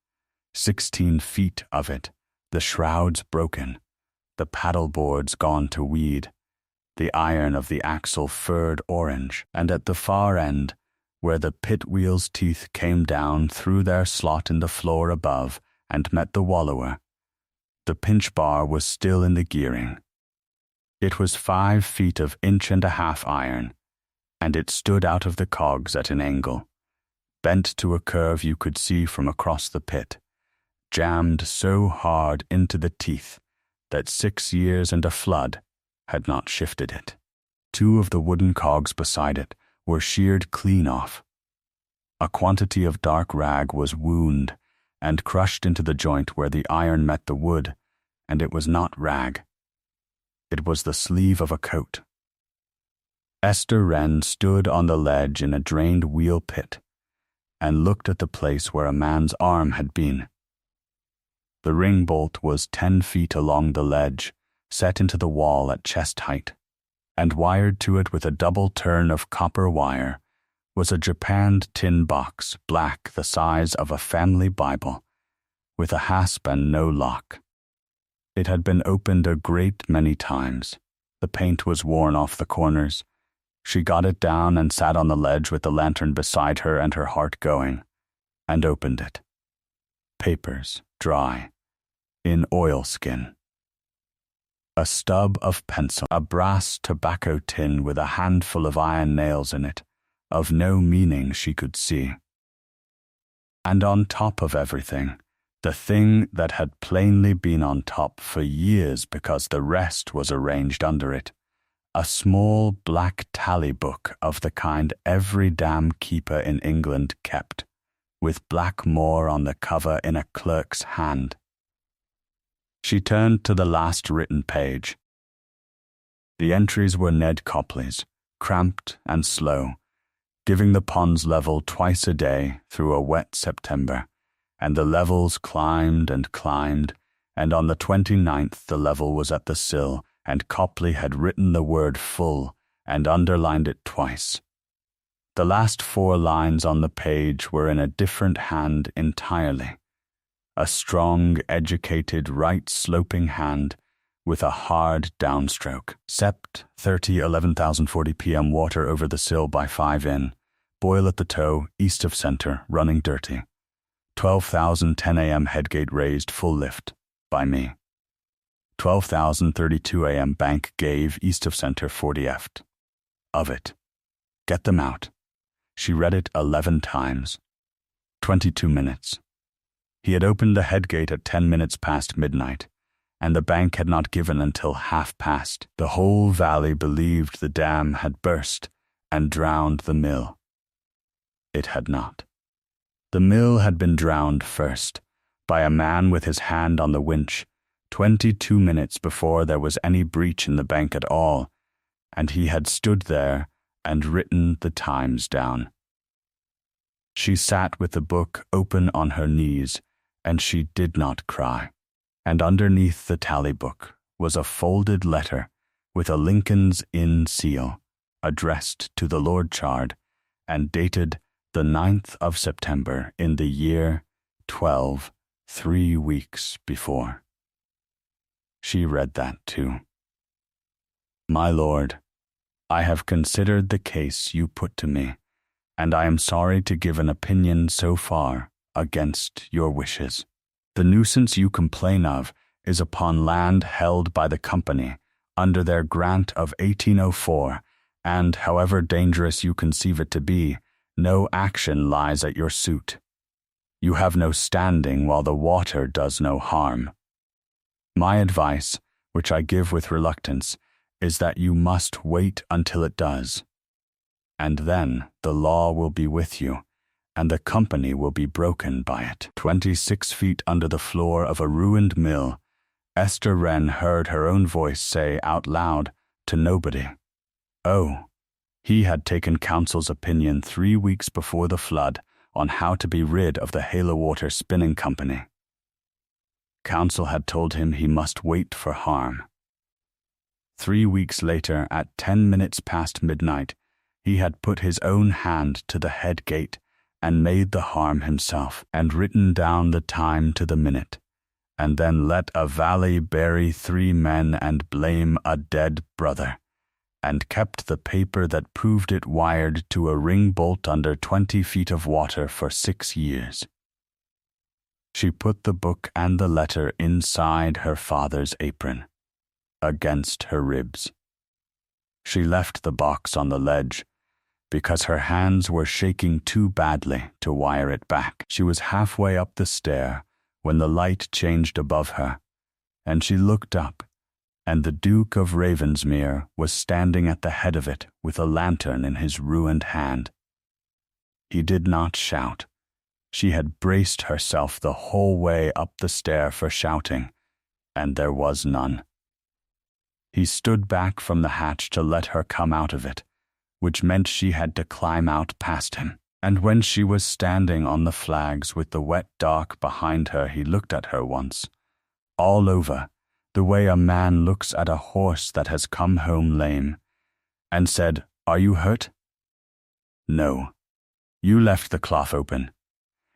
16 feet of it, the shrouds broken, the paddle boards gone to weed, the iron of the axle furred orange, and at the far end, where the pit wheel's teeth came down through their slot in the floor above and met the wallower, the pinch bar was still in the gearing. It was 5 feet of 1.5 inch iron, and it stood out of the cogs at an angle, bent to a curve you could see from across the pit, jammed so hard into the teeth that 6 years and a flood had not shifted it. 2 of the wooden cogs beside it were sheared clean off. A quantity of dark rag was wound and crushed into the joint where the iron met the wood, and it was not rag. It was the sleeve of a coat. Esther Wrenn stood on the ledge in a drained wheel pit and looked at the place where a man's arm had been. The ring bolt was 10 feet along the ledge, set into the wall at chest height, and wired to it with a double turn of copper wire was a japanned tin box, black, the size of a family Bible, with a hasp and no lock. It had been opened a great many times. The paint was worn off the corners. She got it down and sat on the ledge with the lantern beside her and her heart going, and opened it. Papers, dry, in oilskin. A stub of pencil, a brass tobacco tin with a handful of iron nails in it, of no meaning she could see. And on top of everything, the thing that had plainly been on top for years because the rest was arranged under it, a small black tally book of the kind every dam keeper in England kept, with Blackmore on the cover in a clerk's hand. She turned to the last written page. The entries were Ned Copley's, cramped and slow, giving the pond's level twice a day through a wet September, and the levels climbed, and on the 29th the level was at the sill, and Copley had written the word full and underlined it twice. The last 4 lines on the page were in a different hand entirely, a strong, educated, right-sloping hand with a hard downstroke. Sept 30 11,040 p.m. water over the sill by 5 in, boil at the toe, east of center, running dirty. 12,000 10 a.m. headgate raised, full lift, by me. 12,032 a.m. bank gave, east of center, 40 eft. Of it. Get them out. She read it 11 times. 22 minutes. He had opened the headgate at 10 minutes past midnight, and the bank had not given until 1/2 past. The whole valley believed the dam had burst and drowned the mill. It had not. The mill had been drowned first, by a man with his hand on the winch, 22 minutes before there was any breach in the bank at all, and he had stood there and written the times down. She sat with the book open on her knees, and she did not cry. And underneath the tally book was a folded letter with a Lincoln's Inn seal, addressed to the Lord Chard, and dated the 9th of September in the year 3 weeks before. She read that too. My lord, I have considered the case you put to me, and I am sorry to give an opinion so far against your wishes. The nuisance you complain of is upon land held by the company under their grant of 1804, and, however dangerous you conceive it to be, no action lies at your suit. You have no standing while the water does no harm. My advice, which I give with reluctance, is that you must wait until it does. And then the law will be with you, and the company will be broken by it. 26 feet under the floor of a ruined mill, Esther Wrenn heard her own voice say out loud to nobody, "Oh, he had taken counsel's opinion 3 weeks before the flood on how to be rid of the Halewater Spinning Company. Council had told him he must wait for harm. 3 weeks later, at 10 minutes past midnight, he had put his own hand to the head gate and made the harm himself, and written down the time to the minute, and then let a valley bury 3 men and blame a dead brother, and kept the paper that proved it wired to a ring bolt under 20 feet of water for 6 years. She put the book and the letter inside her father's apron, against her ribs. She left the box on the ledge, because her hands were shaking too badly to wire it back. She was halfway up the stair when the light changed above her, and she looked up, and the Duke of Ravensmere was standing at the head of it with a lantern in his ruined hand. He did not shout. She had braced herself the whole way up the stair for shouting, and there was none. He stood back from the hatch to let her come out of it, which meant she had to climb out past him. And when she was standing on the flags with the wet dark behind her, he looked at her once, all over, the way a man looks at a horse that has come home lame, and said, "Are you hurt?" "No. You left the cloth open.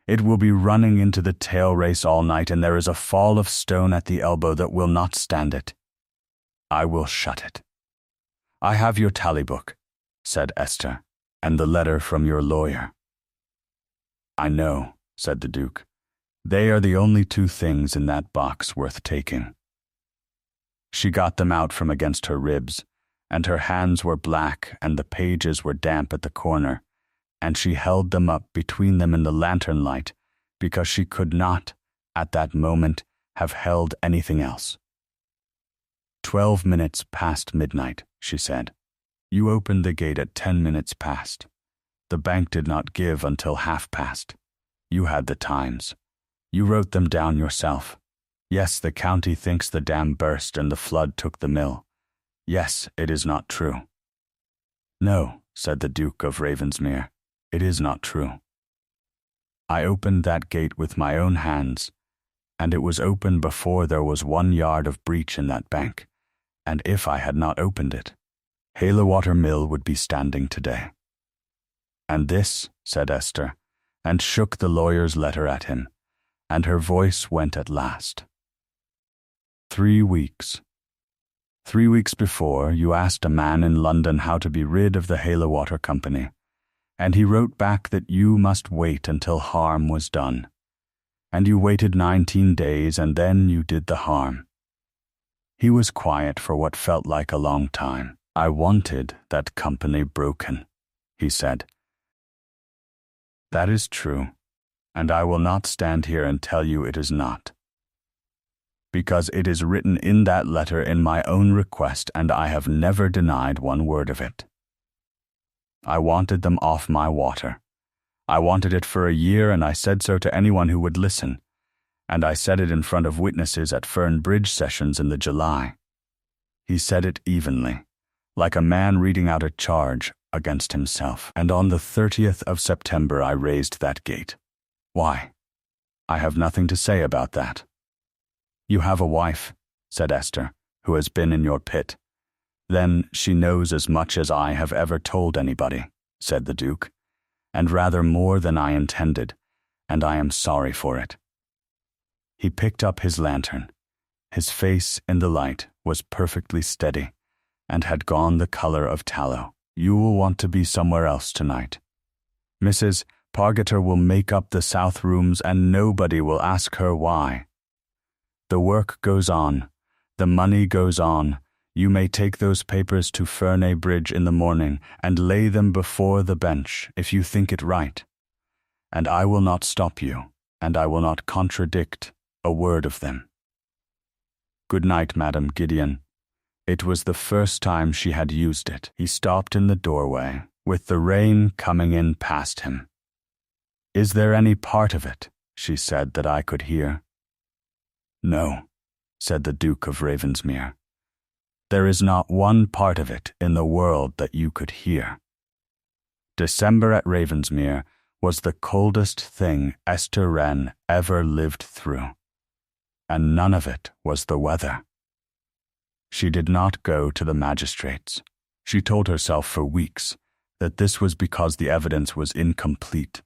It will be running into the tail race all night, and there is a fall of stone at the elbow that will not stand it. I will shut it. I have your tally book," said Esther, "and the letter from your lawyer." "I know," said the Duke. "They are the only 2 things in that box worth taking." She got them out from against her ribs, and her hands were black and the pages were damp at the corner, and she held them up between them in the lantern light because she could not, at that moment, have held anything else. 12 minutes past midnight, she said. "You opened the gate at 10 minutes past. The bank did not give until past. You had the times. You wrote them down yourself. Yes, the county thinks the dam burst and the flood took the mill. Yes, it is not true." "No," said the Duke of Ravensmere, "it is not true. I opened that gate with my own hands, and it was open before there was 1 yard of breach in that bank, and if I had not opened it, Halewater Mill would be standing today." "And this," said Esther, and shook the lawyer's letter at him, and her voice went at last. 3 weeks. 3 weeks before, you asked a man in London how to be rid of the Halewater Company, and he wrote back that you must wait until harm was done. And you waited 19 days, and then you did the harm. He was quiet for what felt like a long time. "I wanted that company broken," he said. "That is true, and I will not stand here and tell you it is not. Because it is written in that letter in my own request, and I have never denied 1 word of it. I wanted them off my water. I wanted it for a year, and I said so to anyone who would listen, and I said it in front of witnesses at Ferne bridge sessions in the July. He said it evenly, like a man reading out a charge against himself. And on the 30th of September I raised that gate. Why? I have nothing to say about that." "You have a wife," said Esther, "who has been in your pit. Then she knows as much as I have ever told anybody," said the Duke, "and rather more than I intended, and I am sorry for it." He picked up his lantern. His face in the light was perfectly steady, and had gone the color of tallow. "You will want to be somewhere else tonight. Mrs. Pargeter will make up the south rooms, and nobody will ask her why. The work goes on. The money goes on. You may take those papers to Ferne Bridge in the morning and lay them before the bench if you think it right. And I will not stop you, and I will not contradict a word of them. Good night, Madam Gideon." It was the first time she had used it. He stopped in the doorway, with the rain coming in past him. "Is there any part of it," she said, "that I could hear?" "No," said the Duke of Ravensmere. "There is not 1 part of it in the world that you could hear. December at Ravensmere was the coldest thing Esther Wrenn ever lived through, and none of it was the weather. She did not go to the magistrates. She told herself for weeks that this was because the evidence was incomplete,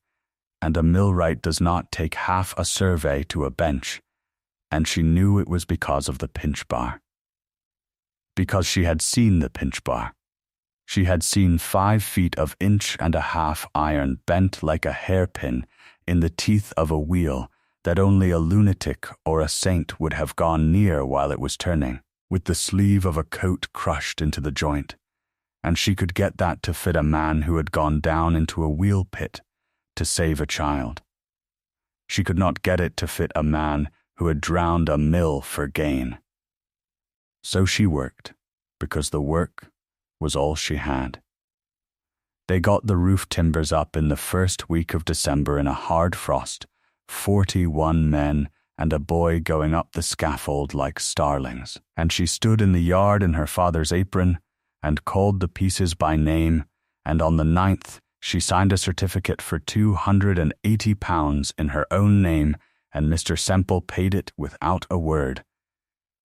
and a millwright does not take half a survey to a bench, and she knew it was because of the pinch bar. Because she had seen the pinch bar. She had seen 5 feet of 1.5-inch iron bent like a hairpin in the teeth of a wheel that only a lunatic or a saint would have gone near while it was turning, with the sleeve of a coat crushed into the joint, and she could get that to fit a man who had gone down into a wheel pit to save a child. She could not get it to fit a man who had drowned a mill for gain. So she worked, because the work was all she had. They got the roof timbers up in the first week of December in a hard frost, 41 men and a boy going up the scaffold like starlings, and she stood in the yard in her father's apron and called the pieces by name, and on the 9th she signed a certificate for £280 in her own name, and Mr. Semple paid it without a word.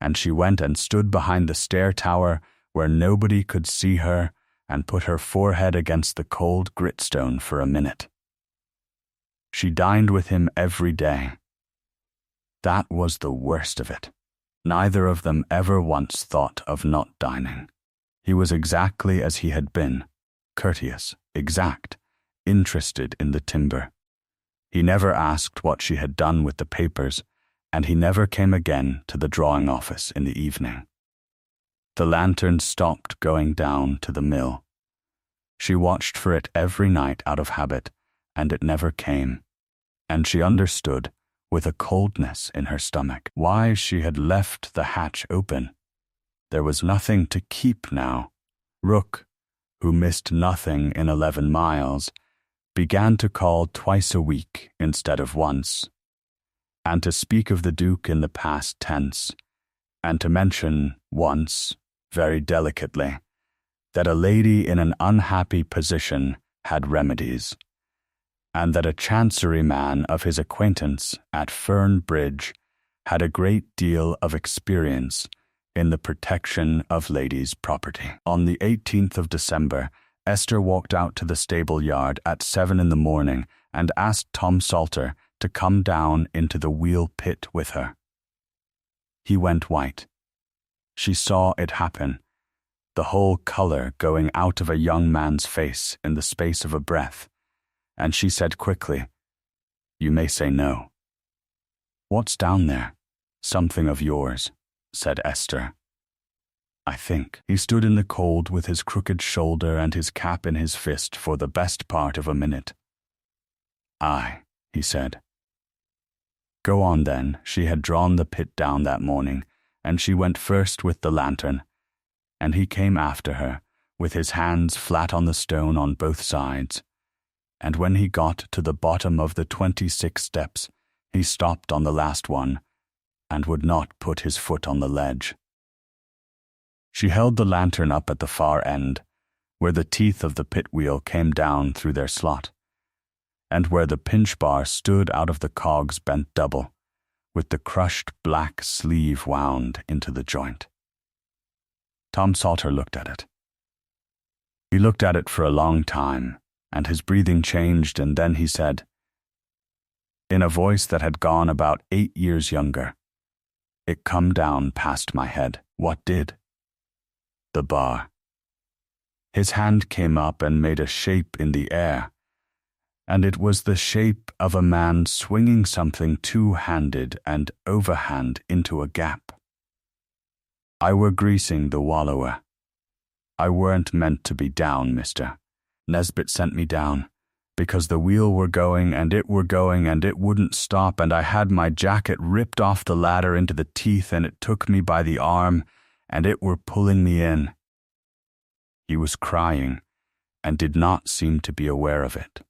And she went and stood behind the stair tower where nobody could see her, and put her forehead against the cold gritstone for a minute. She dined with him every day. That was the worst of it. Neither of them ever once thought of not dining. He was exactly as he had been, courteous, exact, interested in the timber. He never asked what she had done with the papers, and he never came again to the drawing office in the evening. The lantern stopped going down to the mill. She watched for it every night out of habit, and it never came, and she understood, with a coldness in her stomach, why she had left the hatch open. There was nothing to keep now. Rook, who missed nothing in 11 miles, began to call twice a week instead of once, and to speak of the Duke in the past tense, and to mention once, very delicately, that a lady in an unhappy position had remedies, and that a chancery man of his acquaintance at Ferne Bridge had a great deal of experience in the protection of ladies' property. On the 18th of December, Esther walked out to the stable yard at 7 in the morning and asked Tom Salter to come down into the wheel pit with her. He went white. She saw it happen, the whole colour going out of a young man's face in the space of a breath, and she said quickly, "You may say no." "What's down there?" "Something of yours," said Esther. "I think." He stood in the cold with his crooked shoulder and his cap in his fist for the best part of a minute. "Aye," he said. Go on then. She had drawn the pit down that morning, and she went first with the lantern, and he came after her, with his hands flat on the stone on both sides. And when he got to the bottom of the 26 steps, he stopped on the last one, and would not put his foot on the ledge. She held the lantern up at the far end, where the teeth of the pit wheel came down through their slot, and where the pinch bar stood out of the cogs bent double, with the crushed black sleeve wound into the joint. Tom Salter looked at it. He looked at it for a long time, and his breathing changed, and then he said, in a voice that had gone about 8 years younger, "It come down past my head." "What did?" "The bar." His hand came up and made a shape in the air, and it was the shape of a man swinging something two-handed and overhand into a gap. "I were greasing the wallower. I weren't meant to be down, mister. Nesbit sent me down, because the wheel were going and it wouldn't stop, and I had my jacket ripped off the ladder into the teeth, and it took me by the arm, and it were pulling me in." He was crying, and did not seem to be aware of it.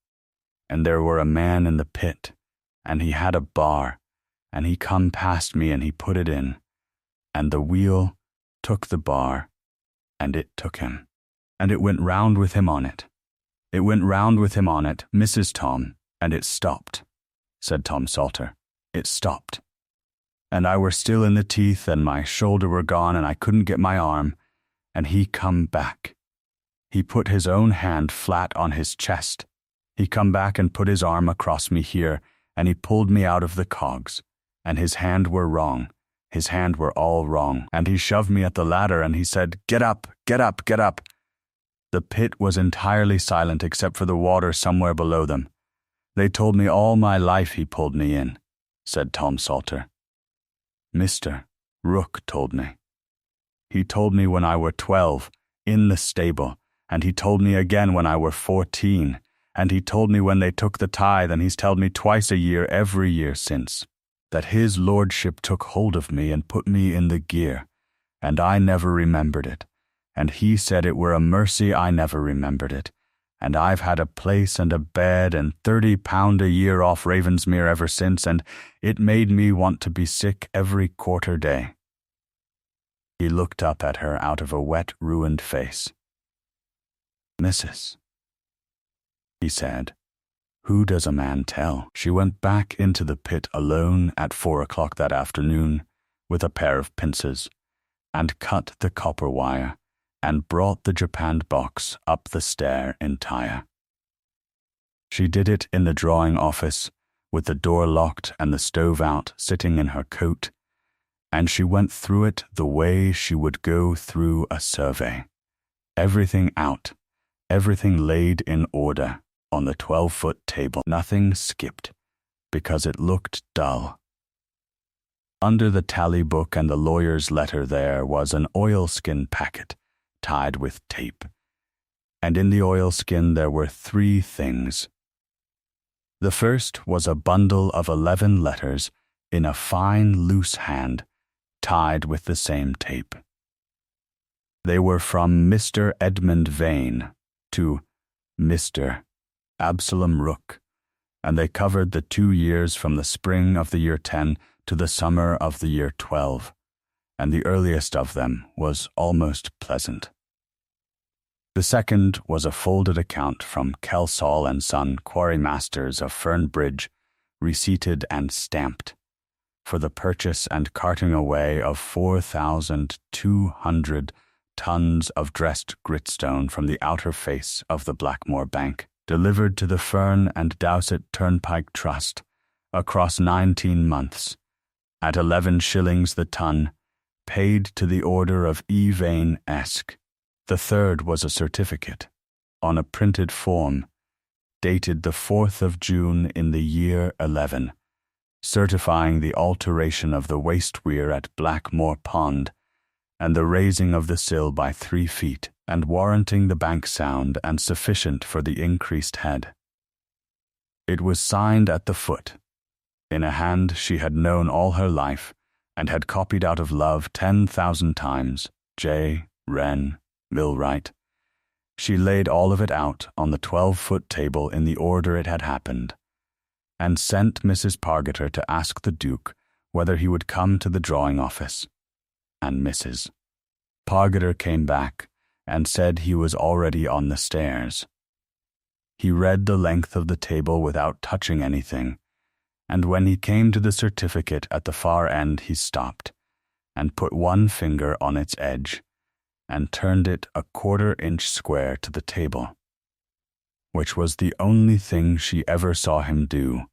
"And there were a man in the pit, and he had a bar, and he come past me and he put it in, and the wheel took the bar, and it took him, and it went round with him on it. It went round with him on it, Mrs. Tom, "And it stopped," said Tom Salter. "It stopped. And I were still in the teeth, and my shoulder were gone, and I couldn't get my arm, and he come back. He put his own hand flat on his chest. He come back and put his arm across me here, and he pulled me out of the cogs, and his hand were wrong. His hand were all wrong, and he shoved me at the ladder, and he said, 'Get up, get up, get up.' The pit was entirely silent except for the water somewhere below them. They told me all my life he pulled me in," said Tom Salter. "Mr. Rook told me. He told me when I were 12, in the stable, and he told me again when I were 14, and he told me when they took the tithe, and he's told me twice a year every year since, that his lordship took hold of me and put me in the gear, and I never remembered it, and he said it were a mercy I never remembered it, and I've had a place and a bed and £30 a year off Ravensmere ever since, and it made me want to be sick every quarter day." He looked up at her out of a wet, ruined face. "Missus," he said, "who does a man tell?" She went back into the pit alone at 4 o'clock that afternoon with a pair of pincers, and cut the copper wire, and brought the japanned box up the stair entire. She did it in the drawing office, with the door locked and the stove out, sitting in her coat, and she went through it the way she would go through a survey. Everything out, everything laid in order on the 12-foot table, nothing skipped, because it looked dull. Under the tally book and the lawyer's letter there was an oilskin packet, tied with tape, and in the oilskin there were 3 things. The first was a bundle of 11 letters in a fine loose hand, tied with the same tape. They were from Mr. Edmund Vane to Mr. Absalom Rook, and they covered the 2 years from the spring of the year 10 to the summer of the year 12. And the earliest of them was almost pleasant. The second was a folded account from Kelsall and Son, quarrymasters of Ferne Bridge, receipted and stamped, for the purchase and carting away of 4,200 tons of dressed gritstone from the outer face of the Blackmore Bank, delivered to the Ferne and Dowsett Turnpike Trust across 19 months, at 11 shillings the ton, paid to the order of E. Vane, Esq. The third was a certificate, on a printed form, dated the 4th of June in the year 11, certifying the alteration of the waste weir at Blackmore Pond, and the raising of the sill by 3 feet, and warranting the bank sound and sufficient for the increased head. It was signed at the foot, in a hand she had known all her life, and had copied out of love 10,000 times, J. Wrenn, millwright. She laid all of it out on the 12-foot table in the order it had happened, and sent Mrs. Pargeter to ask the Duke whether he would come to the drawing office. And Mrs. Pargeter came back and said he was already on the stairs. He read the length of the table without touching anything, and when he came to the certificate at the far end he stopped, and put one finger on its edge, and turned it a quarter-inch square to the table, which was the only thing she ever saw him do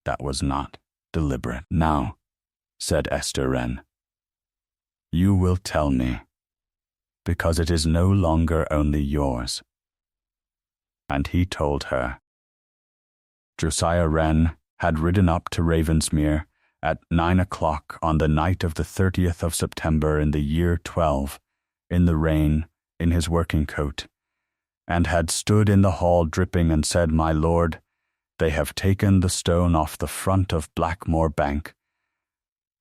that was not deliberate. "Now," said Esther Wrenn, "you will tell me, because it is no longer only yours." And he told her. Josiah Wrenn had ridden up to Ravensmere at 9 o'clock on the night of the 30th of September in the year 12, in the rain, in his working coat, and had stood in the hall dripping and said, "My lord, they have taken the stone off the front of Blackmore Bank,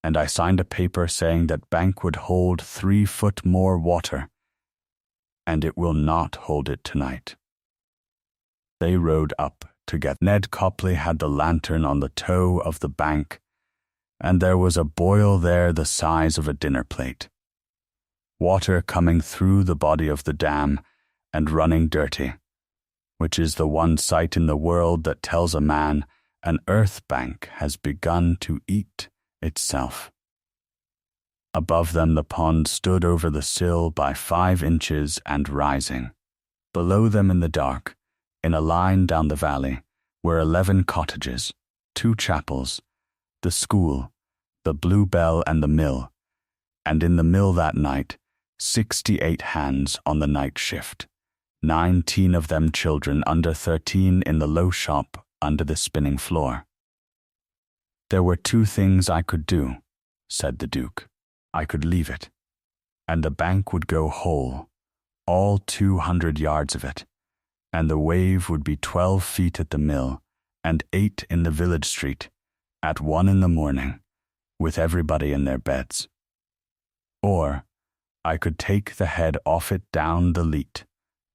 and I signed a paper saying that bank would hold 3 foot more water, and it will not hold it tonight." They rode up together. Ned Copley had the lantern on the toe of the bank, and there was a boil there the size of a dinner plate. Water coming through the body of the dam and running dirty, which is the one sight in the world that tells a man an earth bank has begun to eat itself. Above them the pond stood over the sill by 5 inches and rising. Below them in the dark, in a line down the valley, were 11 cottages, 2 chapels, the school, the Blue Bell and the mill, and in the mill that night 68 hands on the night shift, 19 of them children under 13 in the low shop under the spinning floor. There were 2 things I could do, said the Duke. I could leave it, and the bank would go whole, all 200 yards of it, and the wave would be 12 feet at the mill and 8 in the village street at 1 in the morning, with everybody in their beds. Or I could take the head off it down the leat,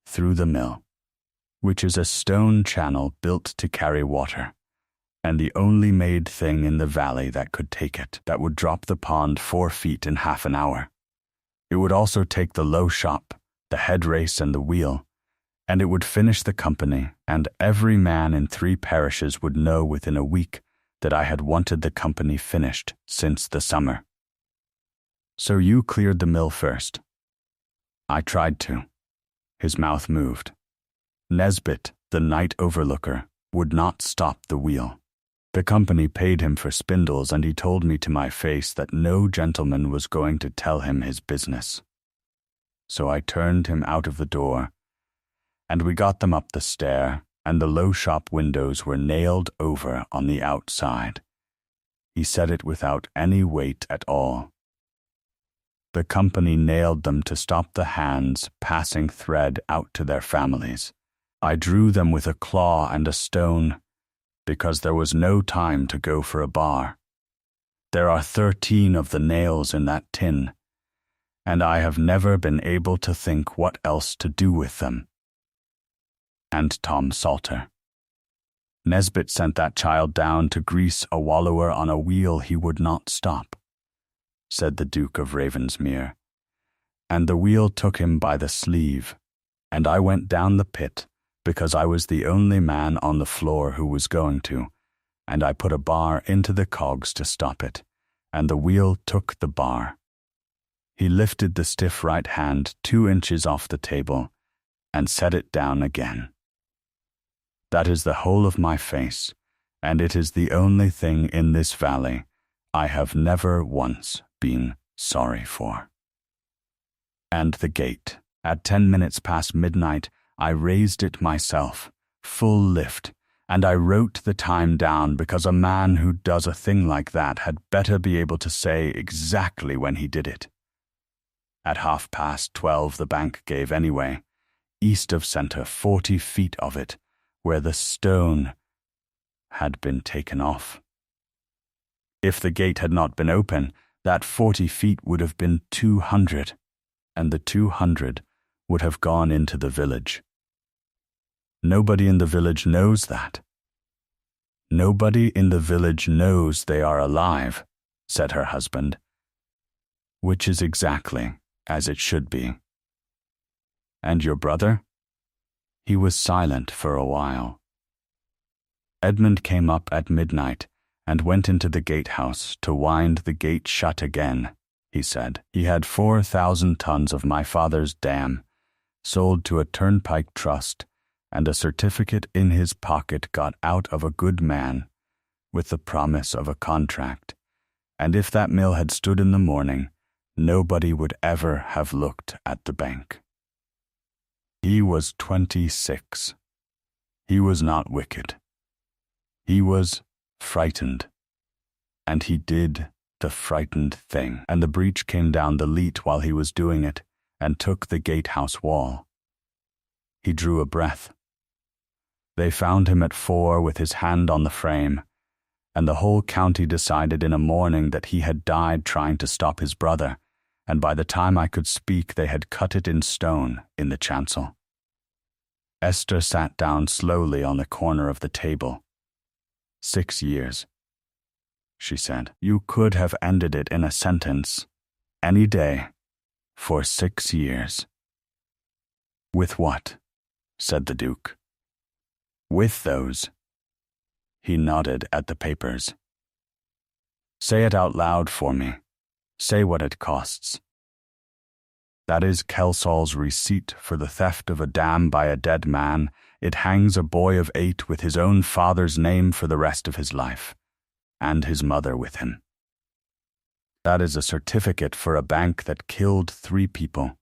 through the mill, which is a stone channel built to carry water, and the only made thing in the valley that could take it, that would drop the pond 4 feet in half an hour. It would also take the low shop, the head race and the wheel, and it would finish the company, and every man in 3 parishes would know within a week that I had wanted the company finished since the summer. So you cleared the mill first. I tried to. His mouth moved. Nesbit, the night overlooker, would not stop the wheel. The company paid him for spindles, and he told me to my face that no gentleman was going to tell him his business. So I turned him out of the door, and we got them up the stair, and the low shop windows were nailed over on the outside. He said it without any weight at all. The company nailed them to stop the hands passing thread out to their families. I drew them with a claw and a stone, because there was no time to go for a bar. There are 13 of the nails in that tin, and I have never been able to think what else to do with them. And Tom Salter. Nesbit sent that child down to grease a wallower on a wheel he would not stop, said the Duke of Ravensmere, and the wheel took him by the sleeve, and I went down the pit because I was the only man on the floor who was going to, and I put a bar into the cogs to stop it, and the wheel took the bar. He lifted the stiff right hand 2 inches off the table and set it down again. That is the whole of my face, and it is the only thing in this valley I have never once been sorry for. And the gate, at 10 minutes past midnight, I raised it myself, full lift, and I wrote the time down because a man who does a thing like that had better be able to say exactly when he did it. At 12:30 the bank gave anyway, east of center 40 feet of it, where the stone had been taken off. If the gate had not been open, that 40 feet would have been 200, and the 200 would have gone into the village. Nobody in the village knows that. Nobody in the village knows they are alive, said her husband, which is exactly as it should be. And your brother? He was silent for a while. Edmund came up at midnight and went into the gatehouse to wind the gate shut again, he said. He had 4,000 tons of my father's dam, sold to a turnpike trust, and a certificate in his pocket got out of a good man, with the promise of a contract, and if that mill had stood in the morning, nobody would ever have looked at the bank. He was 26. He was not wicked. He was frightened, and he did the frightened thing, and the breach came down the leat while he was doing it, and took the gatehouse wall. He drew a breath. They found him at 4 with his hand on the frame, and the whole county decided in a morning that he had died trying to stop his brother, and by the time I could speak they had cut it in stone in the chancel. Esther sat down slowly on the corner of the table. 6 years, she said. You could have ended it in a sentence, any day, for 6 years. With what? Said the Duke. With those. He nodded at the papers. Say it out loud for me. Say what it costs. That is Kelsall's receipt for the theft of a dam by a dead man. It hangs a boy of 8 with his own father's name for the rest of his life, and his mother with him. That is a certificate for a bank that killed 3 people,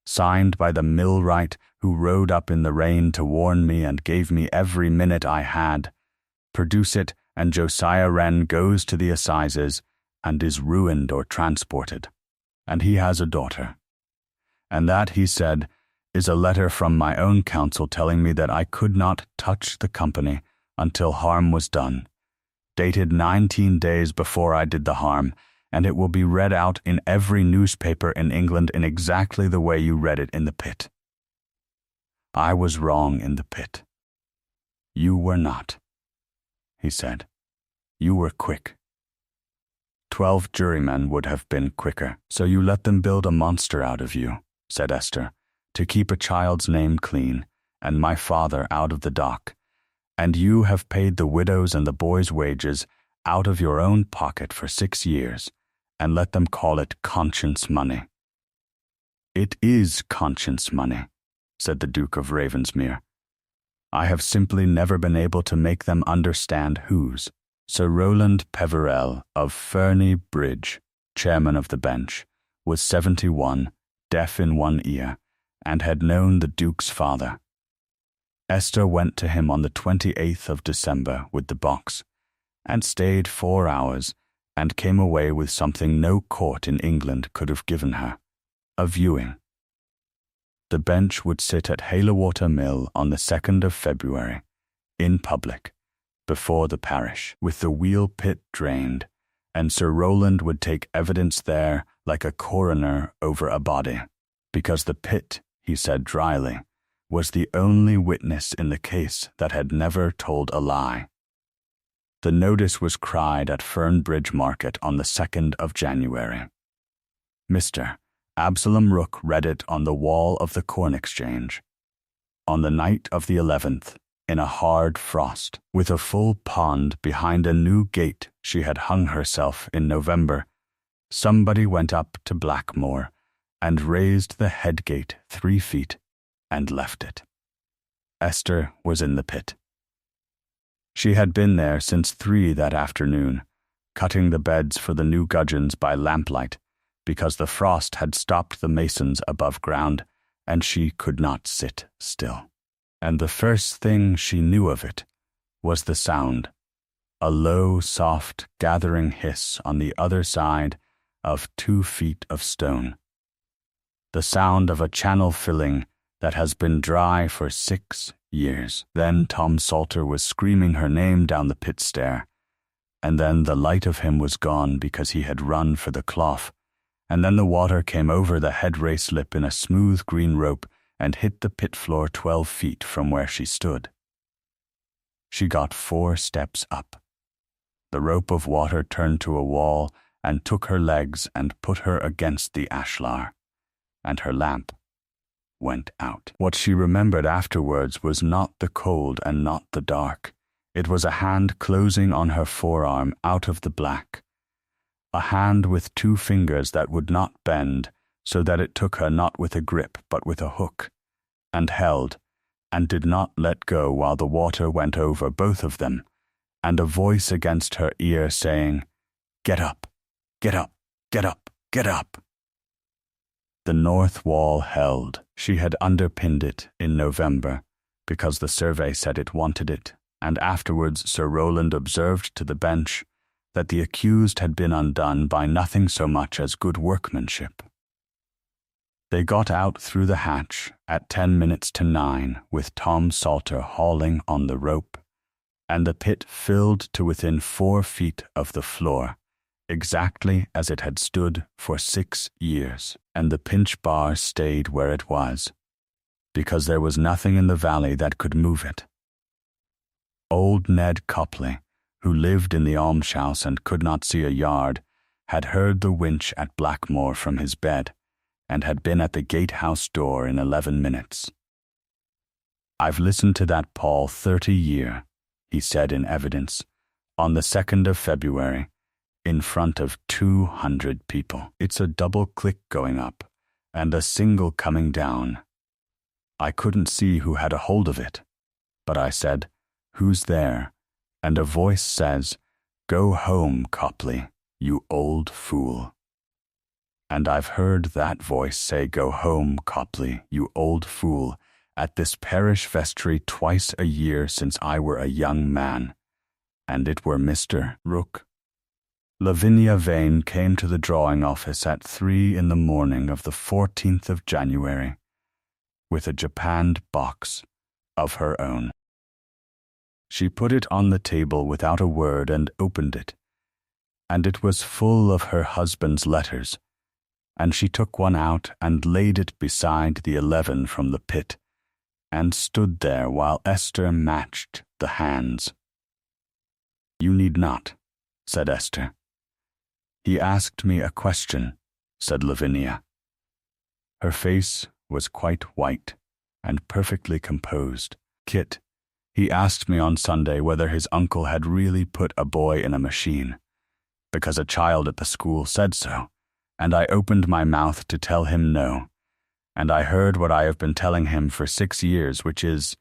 signed by the millwright who rode up in the rain to warn me and gave me every minute I had. Produce it, and Josiah Wrenn goes to the assizes and is ruined or transported. And he has a daughter. And that, he said, is a letter from my own counsel telling me that I could not touch the company until harm was done, dated 19 days before I did the harm, and it will be read out in every newspaper in England in exactly the way you read it in the pit. I was wrong in the pit. You were not, he said. You were quick. 12 jurymen would have been quicker, so you let them build a monster out of you, said Esther, to keep a child's name clean, and my father out of the dock, and you have paid the widows and the boys' wages out of your own pocket for 6 years, and let them call it conscience money. It is conscience money, said the Duke of Ravensmere. I have simply never been able to make them understand whose. Sir Rowland Peverell of Ferne Bridge, chairman of the bench, was 71, deaf in one ear, and had known the Duke's father. Esther went to him on the 28th of December with the box, and stayed 4 hours, and came away with something no court in England could have given her, a viewing. The bench would sit at Halewater Mill on the 2nd of February, in public, before the parish, with the wheel pit drained, and Sir Rowland would take evidence there like a coroner over a body, because the pit, he said dryly, was the only witness in the case that had never told a lie. The notice was cried at Fernbridge Market on the 2nd of January. Mr. Absalom Rook read it on the wall of the Corn Exchange. On the night of the 11th, in a hard frost, with a full pond behind a new gate she had hung herself in November, somebody went up to Blackmore and raised the head gate 3 feet and left it. Esther was in the pit. She had been there since 3 that afternoon, cutting the beds for the new gudgeons by lamplight, because the frost had stopped the masons above ground, and she could not sit still. And the first thing she knew of it was the sound, a low, soft, gathering hiss on the other side of 2 feet of stone. The sound of a channel filling that has been dry for 6 years. Then Tom Salter was screaming her name down the pit stair, and then the light of him was gone because he had run for the cloth, and then the water came over the headrace lip in a smooth green rope and hit the pit floor 12 feet from where she stood. She got 4 steps up. The rope of water turned to a wall and took her legs and put her against the ashlar, and her lamp went out. What she remembered afterwards was not the cold and not the dark. It was a hand closing on her forearm out of the black, a hand with 2 fingers that would not bend, so that it took her not with a grip but with a hook, and held, and did not let go while the water went over both of them, and a voice against her ear saying, "Get up, get up, get up, get up." The north wall held. She had underpinned it in November, because the survey said it wanted it, and afterwards Sir Rowland observed to the bench that the accused had been undone by nothing so much as good workmanship. They got out through the hatch at 10 minutes to 9 with Tom Salter hauling on the rope, and the pit filled to within 4 feet of the floor, exactly as it had stood for 6 years, and the pinch bar stayed where it was, because there was nothing in the valley that could move it. Old Ned Copley, who lived in the almshouse and could not see a yard, had heard the winch at Blackmore from his bed, and had been at the gatehouse door in 11 minutes. "I've listened to that Paul 30 year," he said in evidence, on the 2nd of February, in front of 200 people. It's a double click going up and a single coming down. I couldn't see who had a hold of it, but I said, "Who's there?" And a voice says, "Go home, Copley, you old fool." And I've heard that voice say, "Go home, Copley, you old fool," at this parish vestry twice a year since I were a young man, and it were Mr. Rook. Lavinia Vane came to the drawing office at 3 in the morning of the 14th of January, with a japanned box of her own. She put it on the table without a word and opened it, and it was full of her husband's letters, and she took one out and laid it beside the 11 from the pit, and stood there while Esther matched the hands. "You need not," said Esther. "He asked me a question," said Lavinia. Her face was quite white and perfectly composed. "Kit, he asked me on Sunday whether his uncle had really put a boy in a machine, because a child at the school said so, and I opened my mouth to tell him no, and I heard what I have been telling him for 6 years, which is,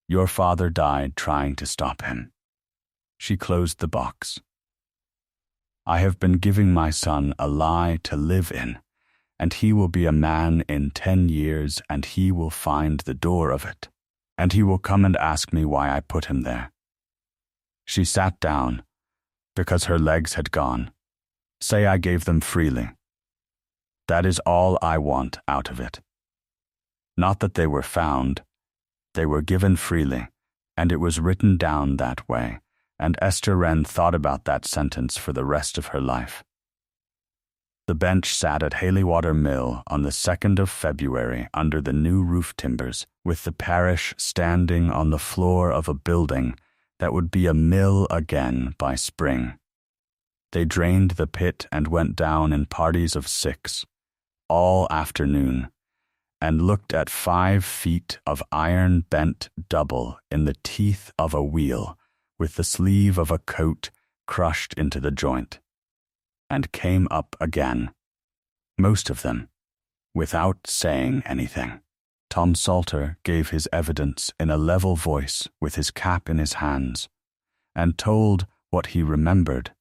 your father died trying to stop him." She closed the box. "I have been giving my son a lie to live in, and he will be a man in 10 years, and he will find the door of it, and he will come and ask me why I put him there." She sat down, because her legs had gone. "Say I gave them freely. That is all I want out of it. Not that they were found. They were given freely, and it was written down that way, and Esther Wrenn thought about that sentence for the rest of her life." The bench sat at Halewater Mill on the 2nd of February under the new roof timbers, with the parish standing on the floor of a building that would be a mill again by spring. They drained the pit and went down in parties of 6, all afternoon, and looked at 5 feet of iron bent double in the teeth of a wheel, with the sleeve of a coat crushed into the joint, and came up again, most of them, without saying anything. Tom Salter gave his evidence in a level voice with his cap in his hands, and told what he remembered,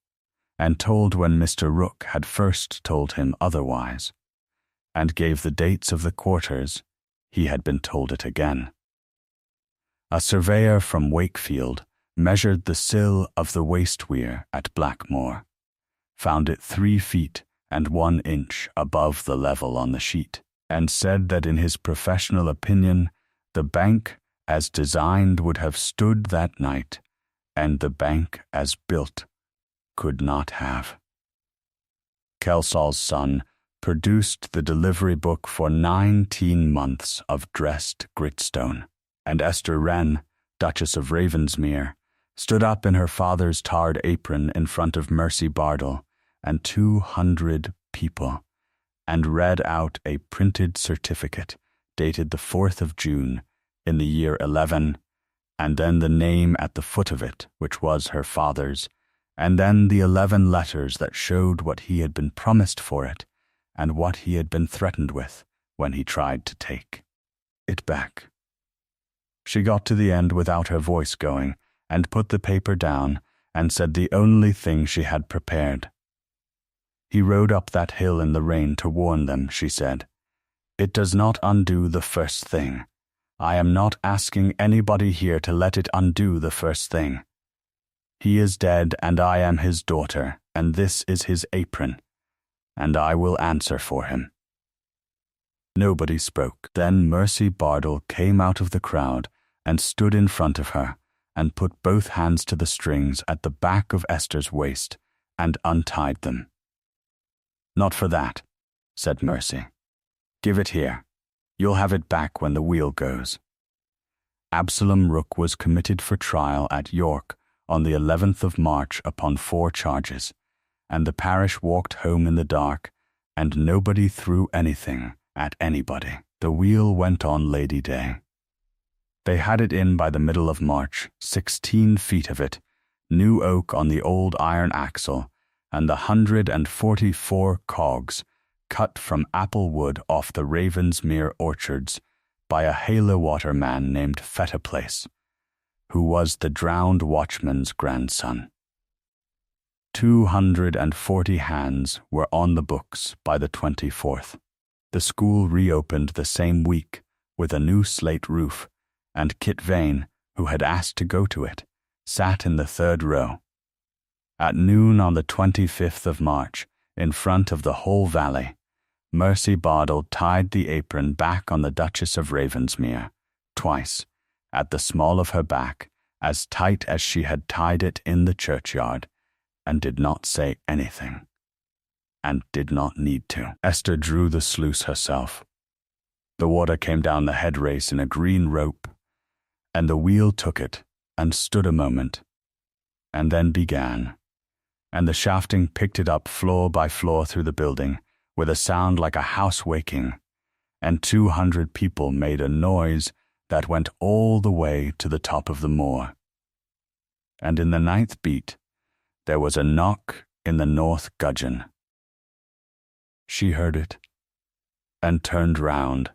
and told when Mr. Rook had first told him otherwise, and gave the dates of the quarters he had been told it again. A surveyor from Wakefield measured the sill of the waste weir at Blackmore, found it 3 feet and 1 inch above the level on the sheet, and said that in his professional opinion the bank as designed would have stood that night, and the bank as built could not have. Kelsall's son produced the delivery book for 19 months of dressed gritstone, and Esther Wrenn, Duchess of Ravensmere, stood up in her father's tarred apron in front of Mercy Bardell and 200 people, and read out a printed certificate dated the 4th of June in the year 11, and then the name at the foot of it, which was her father's, and then the 11 letters that showed what he had been promised for it and what he had been threatened with when he tried to take it back. She got to the end without her voice going, and put the paper down, and said the only thing she had prepared. "He rode up that hill in the rain to warn them," she said. "It does not undo the first thing. I am not asking anybody here to let it undo the first thing. He is dead, and I am his daughter, and this is his apron, and I will answer for him." Nobody spoke. Then Mercy Bardell came out of the crowd and stood in front of her, and put both hands to the strings at the back of Esther's waist, and untied them. "Not for that," said Mercy. "Give it here. You'll have it back when the wheel goes." Absalom Rook was committed for trial at York on the 11th of March upon 4 charges, and the parish walked home in the dark, and nobody threw anything at anybody. The wheel went on Lady Day. They had it in by the middle of March, 16 feet of it, new oak on the old iron axle, and the 144 cogs cut from apple wood off the Ravensmere orchards by a Halewater man named Ferne, who was the drowned watchman's grandson. 240 hands were on the books by the 24th. The school reopened the same week with a new slate roof, and Kit Vane, who had asked to go to it, sat in the third row. At noon on the 25th of March, in front of the whole valley, Mercy Bardell tied the apron back on the Duchess of Ravensmere, twice, at the small of her back, as tight as she had tied it in the churchyard, and did not say anything, and did not need to. Esther drew the sluice herself. The water came down the head race in a green rope, and the wheel took it and stood a moment, and then began, and the shafting picked it up floor by floor through the building, with a sound like a house waking, and 200 people made a noise that went all the way to the top of the moor. And in the 9th beat, there was a knock in the north gudgeon. She heard it, and turned round,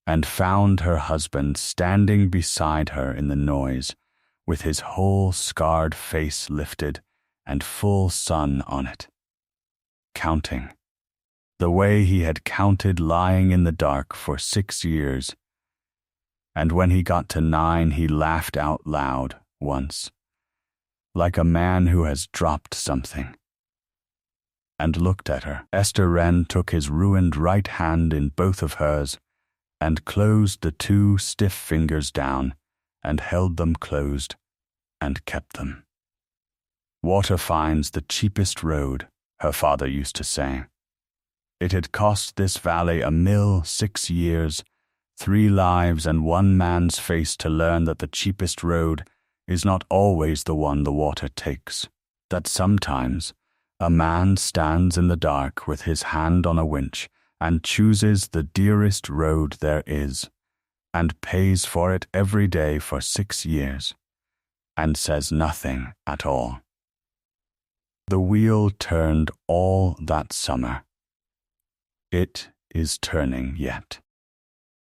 and found her husband standing beside her in the noise, with his whole scarred face lifted and full sun on it, counting, the way he had counted lying in the dark for 6 years. And when he got to 9, he laughed out loud once, like a man who has dropped something, and looked at her. Esther Wrenn took his ruined right hand in both of hers, and closed the 2 stiff fingers down, and held them closed, and kept them. Water finds the cheapest road, her father used to say. It had cost this valley a mill 6 years, 3 lives and 1 man's face to learn that the cheapest road is not always the one the water takes, that sometimes a man stands in the dark with his hand on a winch and chooses the dearest road there is, and pays for it every day for 6 years, and says nothing at all. The wheel turned all that summer. It is turning yet.